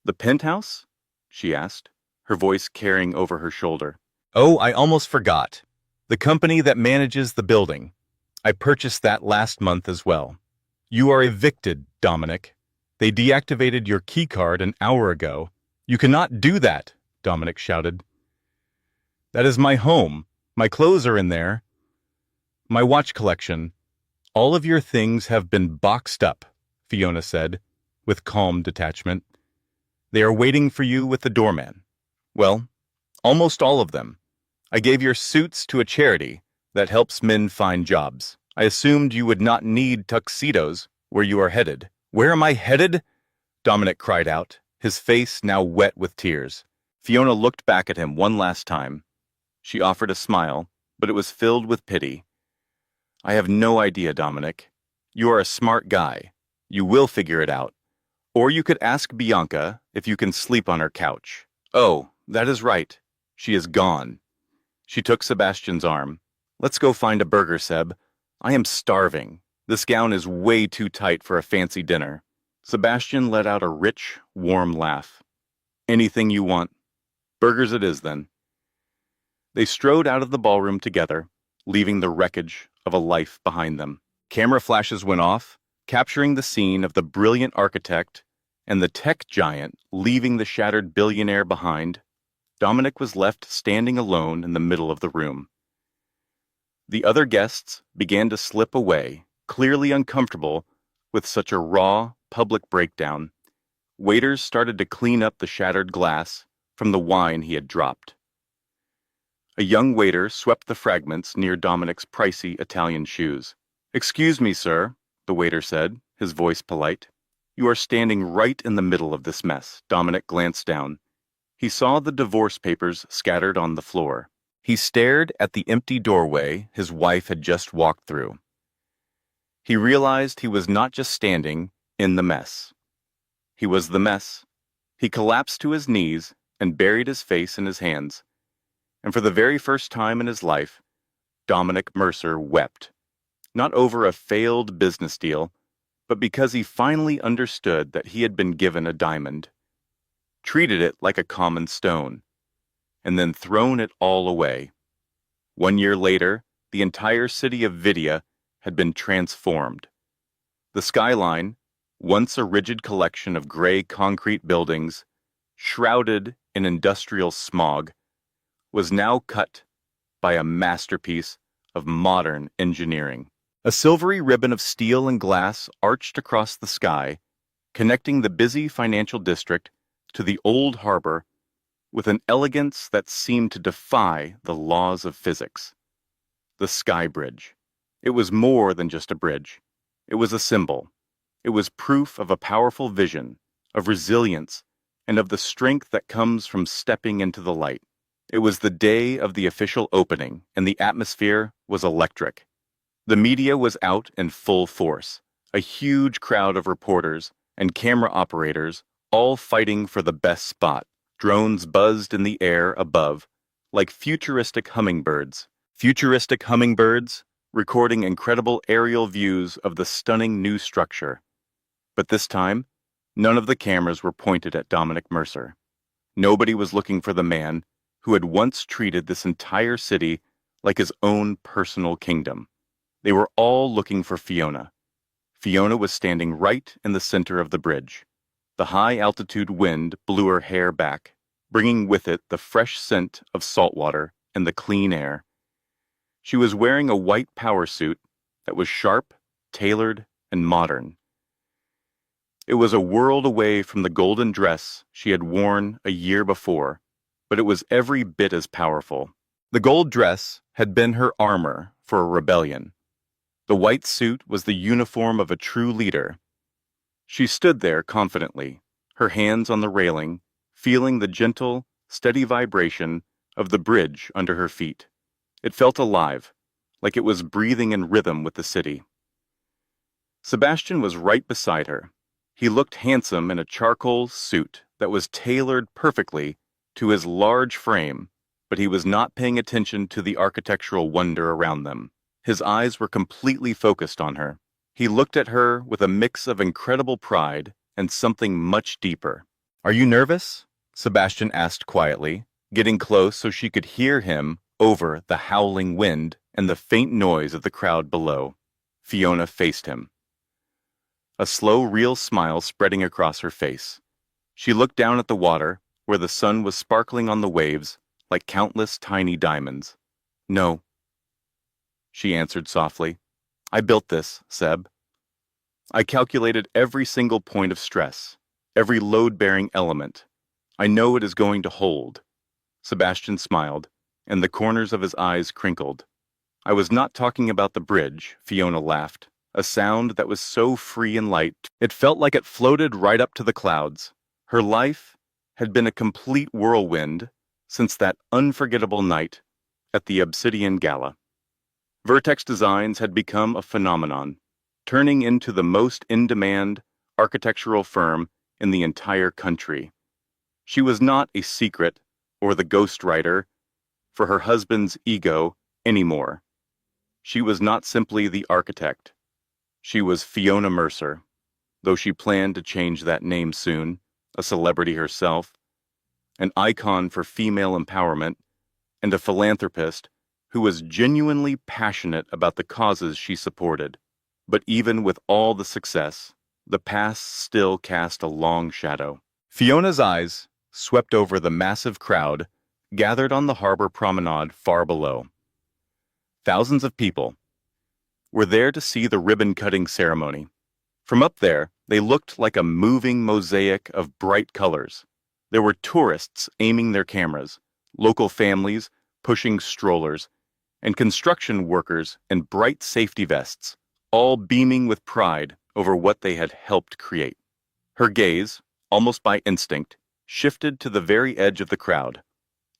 The penthouse? She asked, her voice carrying over her shoulder. Oh, I almost forgot. The company that manages the building. I purchased that last month as well. You are evicted, Dominic. They deactivated your keycard an hour ago. You cannot do that, Dominic shouted. That is my home. My clothes are in there. My watch collection. All of your things have been boxed up, Fiona said, with calm detachment. They are waiting for you with the doorman. Well, almost all of them. I gave your suits to a charity that helps men find jobs. I assumed you would not need tuxedos where you are headed. Where am I headed? Dominic cried out, his face now wet with tears. Fiona looked back at him one last time. She offered a smile, but it was filled with pity. I have no idea, Dominic. You are a smart guy. You will figure it out. Or you could ask Bianca if you can sleep on her couch. Oh, that is right. She is gone. She took Sebastian's arm. Let's go find a burger, Seb. I am starving. This gown is way too tight for a fancy dinner. Sebastian let out a rich, warm laugh. Anything you want. Burgers it is, then. They strode out of the ballroom together, leaving the wreckage of a life behind them. Camera flashes went off, capturing the scene of the brilliant architect and the tech giant leaving the shattered billionaire behind. Dominic was left standing alone in the middle of the room. The other guests began to slip away, clearly uncomfortable with such a raw, public breakdown. Waiters started to clean up the shattered glass from the wine he had dropped. A young waiter swept the fragments near Dominic's pricey Italian shoes. Excuse me, sir, the waiter said, his voice polite. You are standing right in the middle of this mess. Dominic glanced down. He saw the divorce papers scattered on the floor. He stared at the empty doorway his wife had just walked through. He realized he was not just standing in the mess. He was the mess. He collapsed to his knees and buried his face in his hands. And for the very first time in his life, Dominic Mercer wept. Not over a failed business deal, but because he finally understood that he had been given a diamond, treated it like a common stone, and then thrown it all away. 1 year later, the entire city of Vidya had been transformed. The skyline, once a rigid collection of gray concrete buildings, shrouded in industrial smog, was now cut by a masterpiece of modern engineering. A silvery ribbon of steel and glass arched across the sky, connecting the busy financial district to the old harbor with an elegance that seemed to defy the laws of physics. The Sky Bridge. It was more than just a bridge. It was a symbol. It was proof of a powerful vision, of resilience, and of the strength that comes from stepping into the light. It was the day of the official opening, and the atmosphere was electric. The media was out in full force, a huge crowd of reporters and camera operators, all fighting for the best spot. Drones buzzed in the air above, like futuristic hummingbirds. Recording incredible aerial views of the stunning new structure. But this time, none of the cameras were pointed at Dominic Mercer. Nobody was looking for the man who had once treated this entire city like his own personal kingdom. They were all looking for Fiona. Fiona was standing right in the center of the bridge. The high-altitude wind blew her hair back, bringing with it the fresh scent of salt water and the clean air. She was wearing a white power suit that was sharp, tailored, and modern. It was a world away from the golden dress she had worn a year before, but it was every bit as powerful. The gold dress had been her armor for a rebellion. The white suit was the uniform of a true leader. She stood there confidently, her hands on the railing, feeling the gentle, steady vibration of the bridge under her feet. It felt alive, like it was breathing in rhythm with the city. Sebastian was right beside her. He looked handsome in a charcoal suit that was tailored perfectly to his large frame, but he was not paying attention to the architectural wonder around them. His eyes were completely focused on her. He looked at her with a mix of incredible pride and something much deeper. "Are you nervous?" Sebastian asked quietly, getting close so she could hear him over the howling wind and the faint noise of the crowd below. Fiona faced him, a slow, real smile spreading across her face. She looked down at the water, where the sun was sparkling on the waves like countless tiny diamonds. "No," she answered softly. "I built this, Seb. I calculated every single point of stress, every load-bearing element. I know it is going to hold." Sebastian smiled, and the corners of his eyes crinkled. "I was not talking about the bridge," Fiona laughed, a sound that was so free and light, it felt like it floated right up to the clouds. Her life had been a complete whirlwind since that unforgettable night at the Obsidian Gala. Vertex Designs had become a phenomenon, turning into the most in-demand architectural firm in the entire country. She was not a secret or the ghostwriter for her husband's ego anymore. She was not simply the architect. She was Fiona Mercer, though she planned to change that name soon, a celebrity herself, an icon for female empowerment, and a philanthropist who was genuinely passionate about the causes she supported. But even with all the success, the past still cast a long shadow. Fiona's eyes swept over the massive crowd gathered on the harbor promenade far below. Thousands of people were there to see the ribbon-cutting ceremony. From up there, they looked like a moving mosaic of bright colors. There were tourists aiming their cameras, local families pushing strollers, and construction workers in bright safety vests, all beaming with pride over what they had helped create. Her gaze, almost by instinct, shifted to the very edge of the crowd.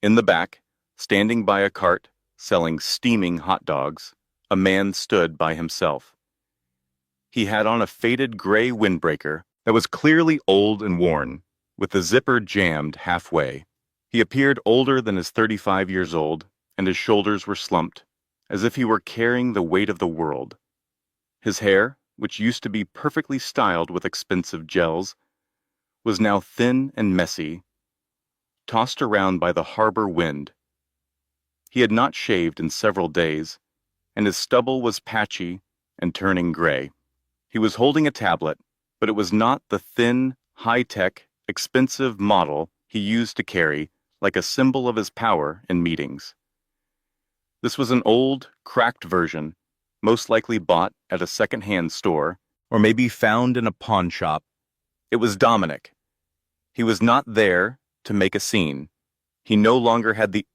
In the back, standing by a cart selling steaming hot dogs, a man stood by himself. He had on a faded gray windbreaker that was clearly old and worn, with the zipper jammed halfway. He appeared older than his 35 years old, and his shoulders were slumped, as if he were carrying the weight of the world. His hair, which used to be perfectly styled with expensive gels, was now thin and messy, tossed around by the harbor wind. He had not shaved in several days, and his stubble was patchy and turning gray. He was holding a tablet, but it was not the thin, high-tech, expensive model he used to carry like a symbol of his power in meetings. This was an old, cracked version, most likely bought at a second-hand store, or maybe found in a pawn shop. It was Dominic. He was not there to make a scene. He no longer had the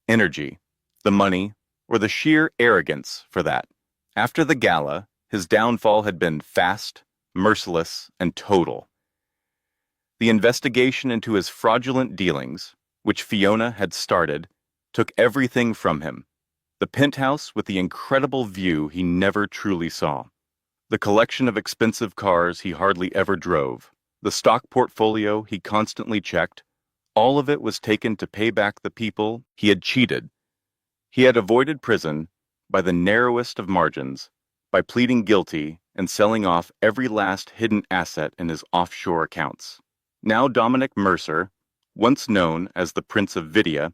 energy, the money, or the sheer arrogance for that. After the gala, his downfall had been fast, merciless, and total. The investigation into his fraudulent dealings, which Fiona had started, took everything from him. The penthouse with the incredible view he never truly saw. The collection of expensive cars he hardly ever drove. The stock portfolio he constantly checked. All of it was taken to pay back the people he had cheated. He had avoided prison by the narrowest of margins, by pleading guilty and selling off every last hidden asset in his offshore accounts. Now Dominic Mercer, once known as the Prince of Vidya,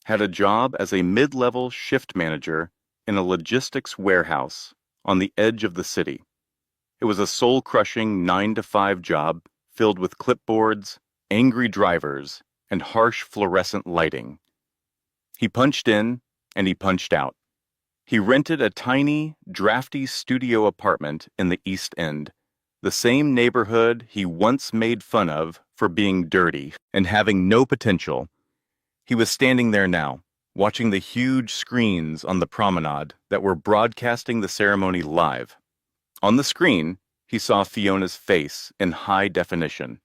had a job as a mid-level shift manager in a logistics warehouse on the edge of the city. It was a soul-crushing 9-to-5 job filled with clipboards, angry drivers, and harsh fluorescent lighting. He punched in and he punched out. He rented a tiny, drafty studio apartment in the East End, the same neighborhood he once made fun of for being dirty and having no potential. He was standing there now, watching the huge screens on the promenade that were broadcasting the ceremony live. On the screen, he saw Fiona's face in high definition.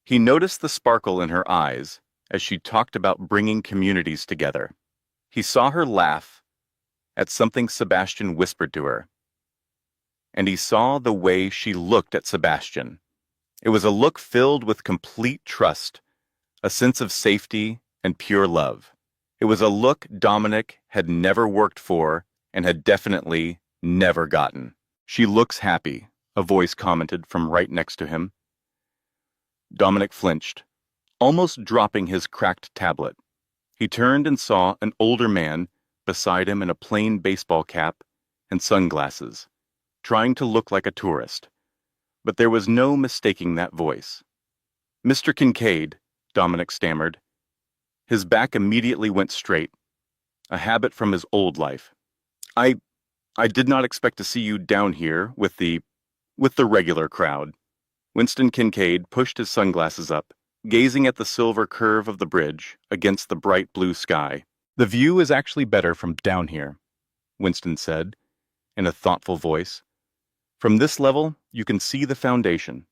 He noticed the sparkle in her eyes as she talked about bringing communities together. He saw her laugh at something Sebastian whispered to her. And he saw the way she looked at Sebastian. It was a look filled with complete trust, a sense of safety and pure love. It was a look Dominic had never worked for and had definitely never gotten. "She looks happy," a voice commented from right next to him. Dominic flinched, almost dropping his cracked tablet. He turned and saw an older man beside him in a plain baseball cap and sunglasses, trying to look like a tourist. But there was no mistaking that voice. "Mr. Kincaid," Dominic stammered. His back immediately went straight, a habit from his old life. I did not expect to see you down here with the regular crowd." Winston Kincaid pushed his sunglasses up, gazing at the silver curve of the bridge against the bright blue sky. "The view is actually better from down here," Winston said, in a thoughtful voice. "From this level, you can see the foundation.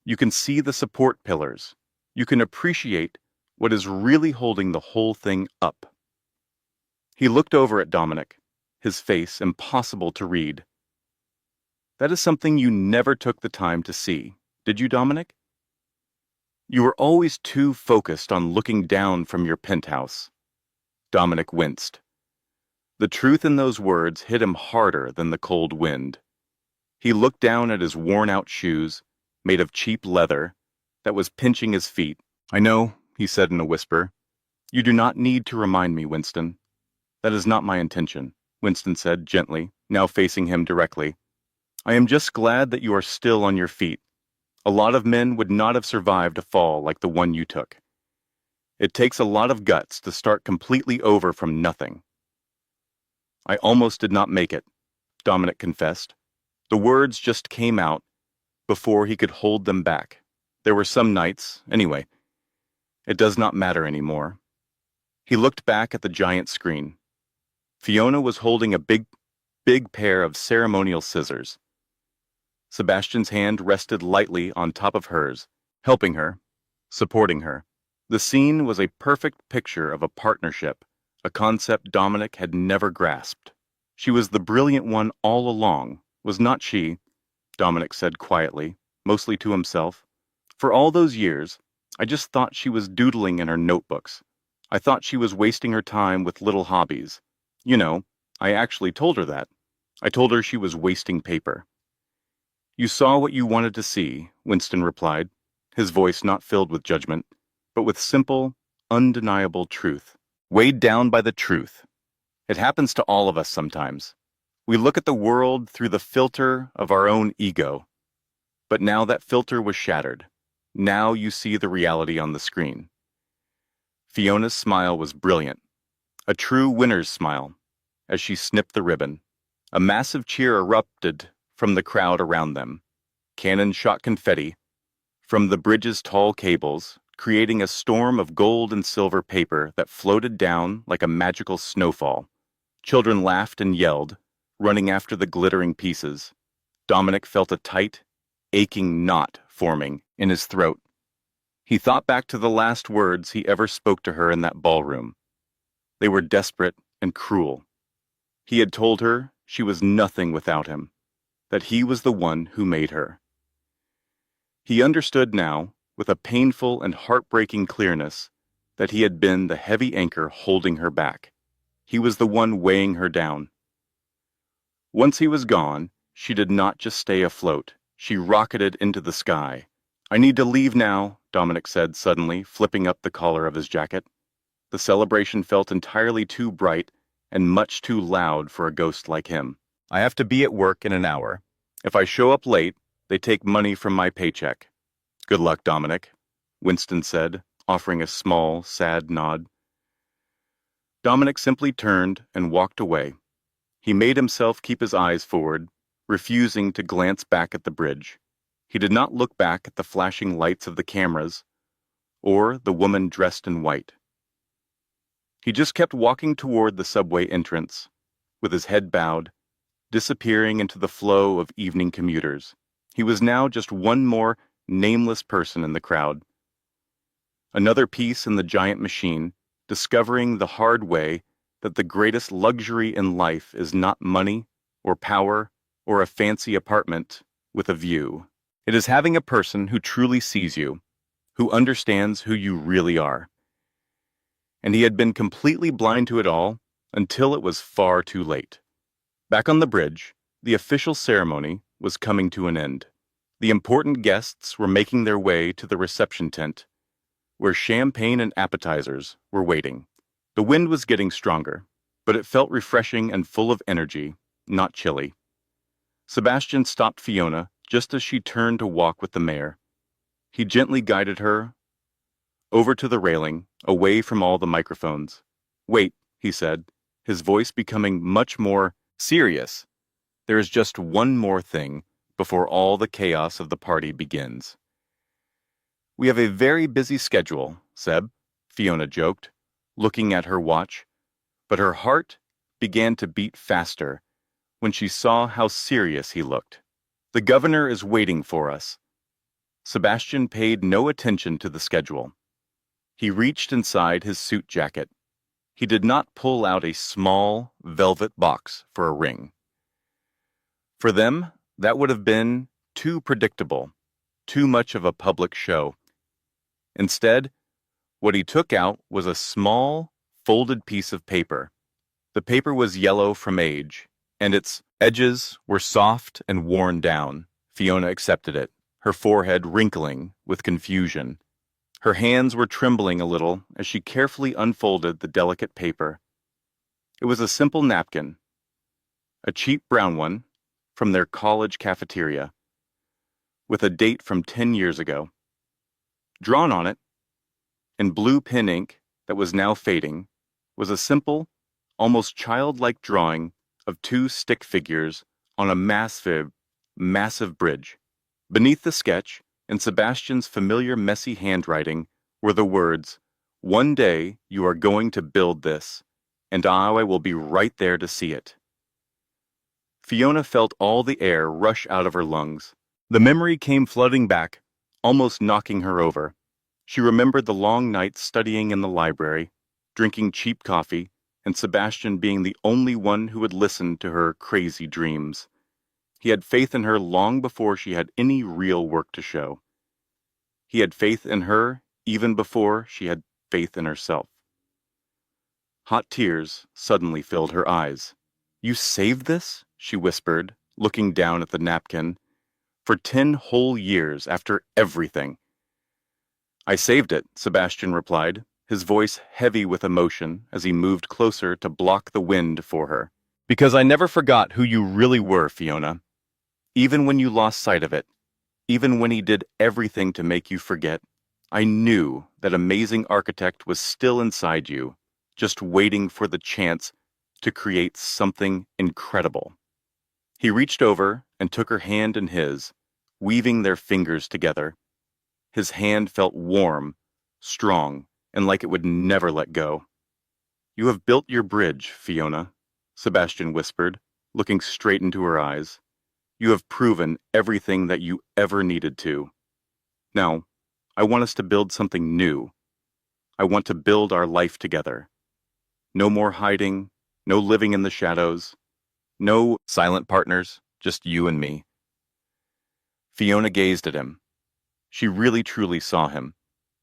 You can see the support pillars. You can appreciate what is really holding the whole thing up." He looked over at Dominic, his face impossible to read. "That is something you never took the time to see, did you, Dominic? You were always too focused on looking down from your penthouse." Dominic winced. The truth in those words hit him harder than the cold wind. He looked down at his worn-out shoes, made of cheap leather, that was pinching his feet. "I know," he said in a whisper. "You do not need to remind me, Winston." "That is not my intention," Winston said gently, now facing him directly. "I am just glad that you are still on your feet. A lot of men would not have survived a fall like the one you took. It takes a lot of guts to start completely over from nothing." "I almost did not make it," Dominic confessed. The words just came out before he could hold them back. There were some nights, anyway. It does not matter anymore. He looked back at the giant screen. Fiona was holding a big pair of ceremonial scissors. Sebastian's hand rested lightly on top of hers, helping her, supporting her. The scene was a perfect picture of a partnership, a concept Dominic had never grasped. She was the brilliant one all along, was not she? Dominic said quietly, mostly to himself. "For all those years, I just thought she was doodling in her notebooks. I thought she was wasting her time with little hobbies. You know, I actually told her that. I told her she was wasting paper." "You saw what you wanted to see," Winston replied, his voice not filled with judgment, but with simple, undeniable truth. Weighed down by the truth. It happens to all of us sometimes. We look at the world through the filter of our own ego. But now that filter was shattered. Now you see the reality on the screen. Fiona's smile was brilliant, a true winner's smile, as she snipped the ribbon. A massive cheer erupted from the crowd around them. Cannons shot confetti. from the bridge's tall cables, creating a storm of gold and silver paper that floated down like a magical snowfall. Children laughed and yelled, running after the glittering pieces. Dominic felt a tight, aching knot forming in his throat. He thought back to the last words he ever spoke to her in that ballroom. They were desperate and cruel. He had told her she was nothing without him, that he was the one who made her. He understood now, with a painful and heartbreaking clearness, that he had been the heavy anchor holding her back. He was the one weighing her down. Once he was gone, she did not just stay afloat. She rocketed into the sky. "I need to leave now," Dominic said suddenly, flipping up the collar of his jacket. The celebration felt entirely too bright and much too loud for a ghost like him. "I have to be at work in an hour. If I show up late, they take money from my paycheck." "Good luck, Dominic," Winston said, offering a small, sad nod. Dominic simply turned and walked away. He made himself keep his eyes forward, refusing to glance back at the bridge. He did not look back at the flashing lights of the cameras or the woman dressed in white. He just kept walking toward the subway entrance, with his head bowed, disappearing into the flow of evening commuters. He was now just one more nameless person in the crowd. Another piece in the giant machine, discovering the hard way that the greatest luxury in life is not money or power or a fancy apartment with a view. It is having a person who truly sees you, who understands who you really are. And he had been completely blind to it all until it was far too late. Back on the bridge, the official ceremony was coming to an end. The important guests were making their way to the reception tent, where champagne and appetizers were waiting. The wind was getting stronger, but it felt refreshing and full of energy, not chilly. Sebastian stopped Fiona just as she turned to walk with the mayor. He gently guided her over to the railing, away from all the microphones. "Wait," he said, his voice becoming much more serious. "There is just one more thing before all the chaos of the party begins." "We have a very busy schedule, Seb," Fiona joked, looking at her watch, but her heart began to beat faster when she saw how serious he looked. "The governor is waiting for us." Sebastian paid no attention to the schedule. He reached inside his suit jacket. He did not pull out a small, velvet box for a ring. For them, that would have been too predictable, too much of a public show. Instead, what he took out was a small, folded piece of paper. The paper was yellow from age, and its edges were soft and worn down. Fiona accepted it, her forehead wrinkling with confusion. Her hands were trembling a little as she carefully unfolded the delicate paper. It was a simple napkin, a cheap brown one from their college cafeteria, with a date from 10 years ago. Drawn on it, in blue pen ink that was now fading, was a simple, almost childlike drawing of two stick figures on a massive bridge. Beneath the sketch, in Sebastian's familiar messy handwriting, were the words, "One day you are going to build this, and I will be right there to see it." Fiona felt all the air rush out of her lungs. The memory came flooding back, almost knocking her over. She remembered the long nights studying in the library, drinking cheap coffee, and Sebastian being the only one who would listen to her crazy dreams. He had faith in her long before she had any real work to show. He had faith in her even before she had faith in herself. Hot tears suddenly filled her eyes. "You saved this?" she whispered, looking down at the napkin. "For 10 whole years after everything." "I saved it," Sebastian replied, his voice heavy with emotion as he moved closer to block the wind for her. "Because I never forgot who you really were, Fiona. Even when you lost sight of it, even when he did everything to make you forget, I knew that amazing architect was still inside you, just waiting for the chance to create something incredible." He reached over and took her hand in his, weaving their fingers together. His hand felt warm, strong, and like it would never let go. "You have built your bridge, Fiona," Sebastian whispered, looking straight into her eyes. "You have proven everything that you ever needed to. Now, I want us to build something new. I want to build our life together. No more hiding, no living in the shadows, no silent partners, just you and me." Fiona gazed at him. She really truly saw him.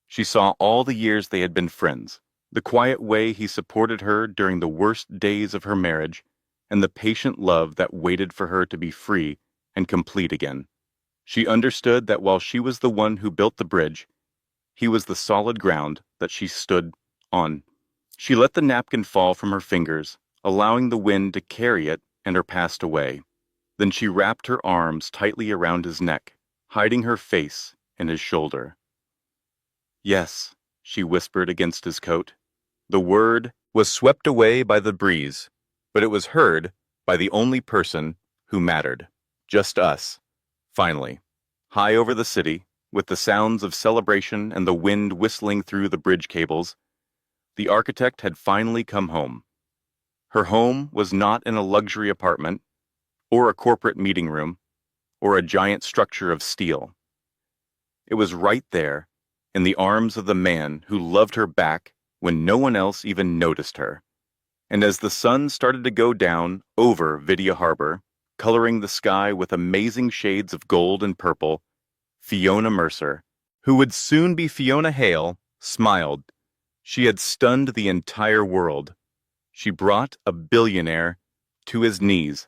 She saw all the years they had been friends, the quiet way he supported her during the worst days of her marriage, and the patient love that waited for her to be free and complete again. She understood that while she was the one who built the bridge, he was the solid ground that she stood on. She let the napkin fall from her fingers, allowing the wind to carry it and her past away. Then she wrapped her arms tightly around his neck, hiding her face in his shoulder. "Yes," she whispered against his coat. The word was swept away by the breeze, but it was heard by the only person who mattered. Just us. Finally, high over the city, with the sounds of celebration and the wind whistling through the bridge cables, the architect had finally come home. Her home was not in a luxury apartment, or a corporate meeting room, or a giant structure of steel. It was right there, in the arms of the man who loved her back when no one else even noticed her. And as the sun started to go down over Vidia Harbor, coloring the sky with amazing shades of gold and purple, Fiona Mercer, who would soon be Fiona Hale, smiled. She had stunned the entire world. She brought a billionaire to his knees,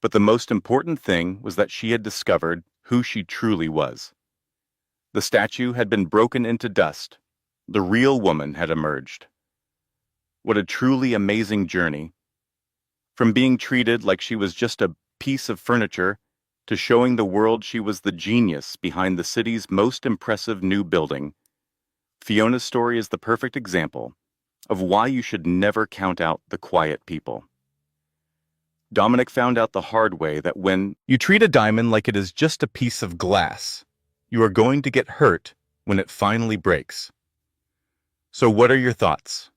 but the most important thing was that she had discovered who she truly was. The statue had been broken into dust. The real woman had emerged. What a truly amazing journey. From being treated like she was just a piece of furniture to showing the world she was the genius behind the city's most impressive new building, Fiona's story is the perfect example of why you should never count out the quiet people. Dominic found out the hard way that when you treat a diamond like it is just a piece of glass, you are going to get hurt when it finally breaks. So what are your thoughts?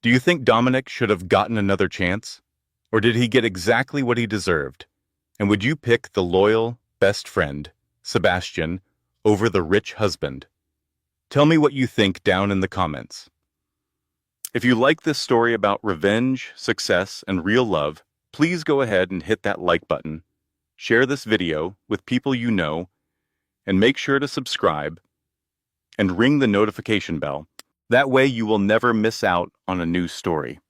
Do you think Dominic should have gotten another chance? Or did he get exactly what he deserved? And would you pick the loyal, best friend, Sebastian, over the rich husband? Tell me what you think down in the comments. If you like this story about revenge, success, and real love, please go ahead and hit that like button, share this video with people you know, and make sure to subscribe and ring the notification bell. That way you will never miss out on a new story.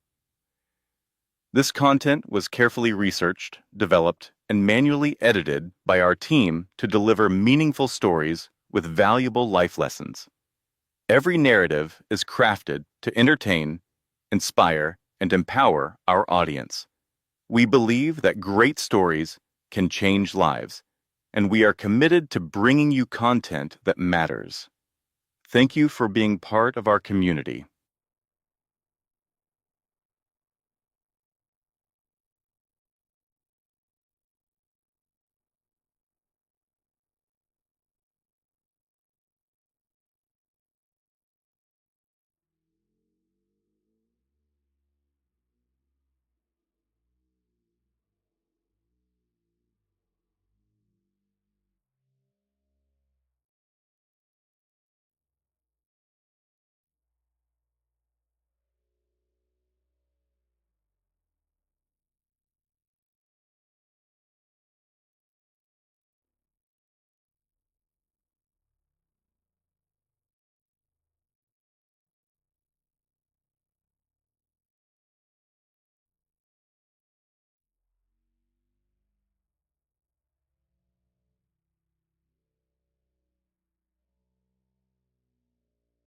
This content was carefully researched, developed, and manually edited by our team to deliver meaningful stories with valuable life lessons. Every narrative is crafted to entertain, inspire, and empower our audience. We believe that great stories can change lives, and we are committed to bringing you content that matters. Thank you for being part of our community.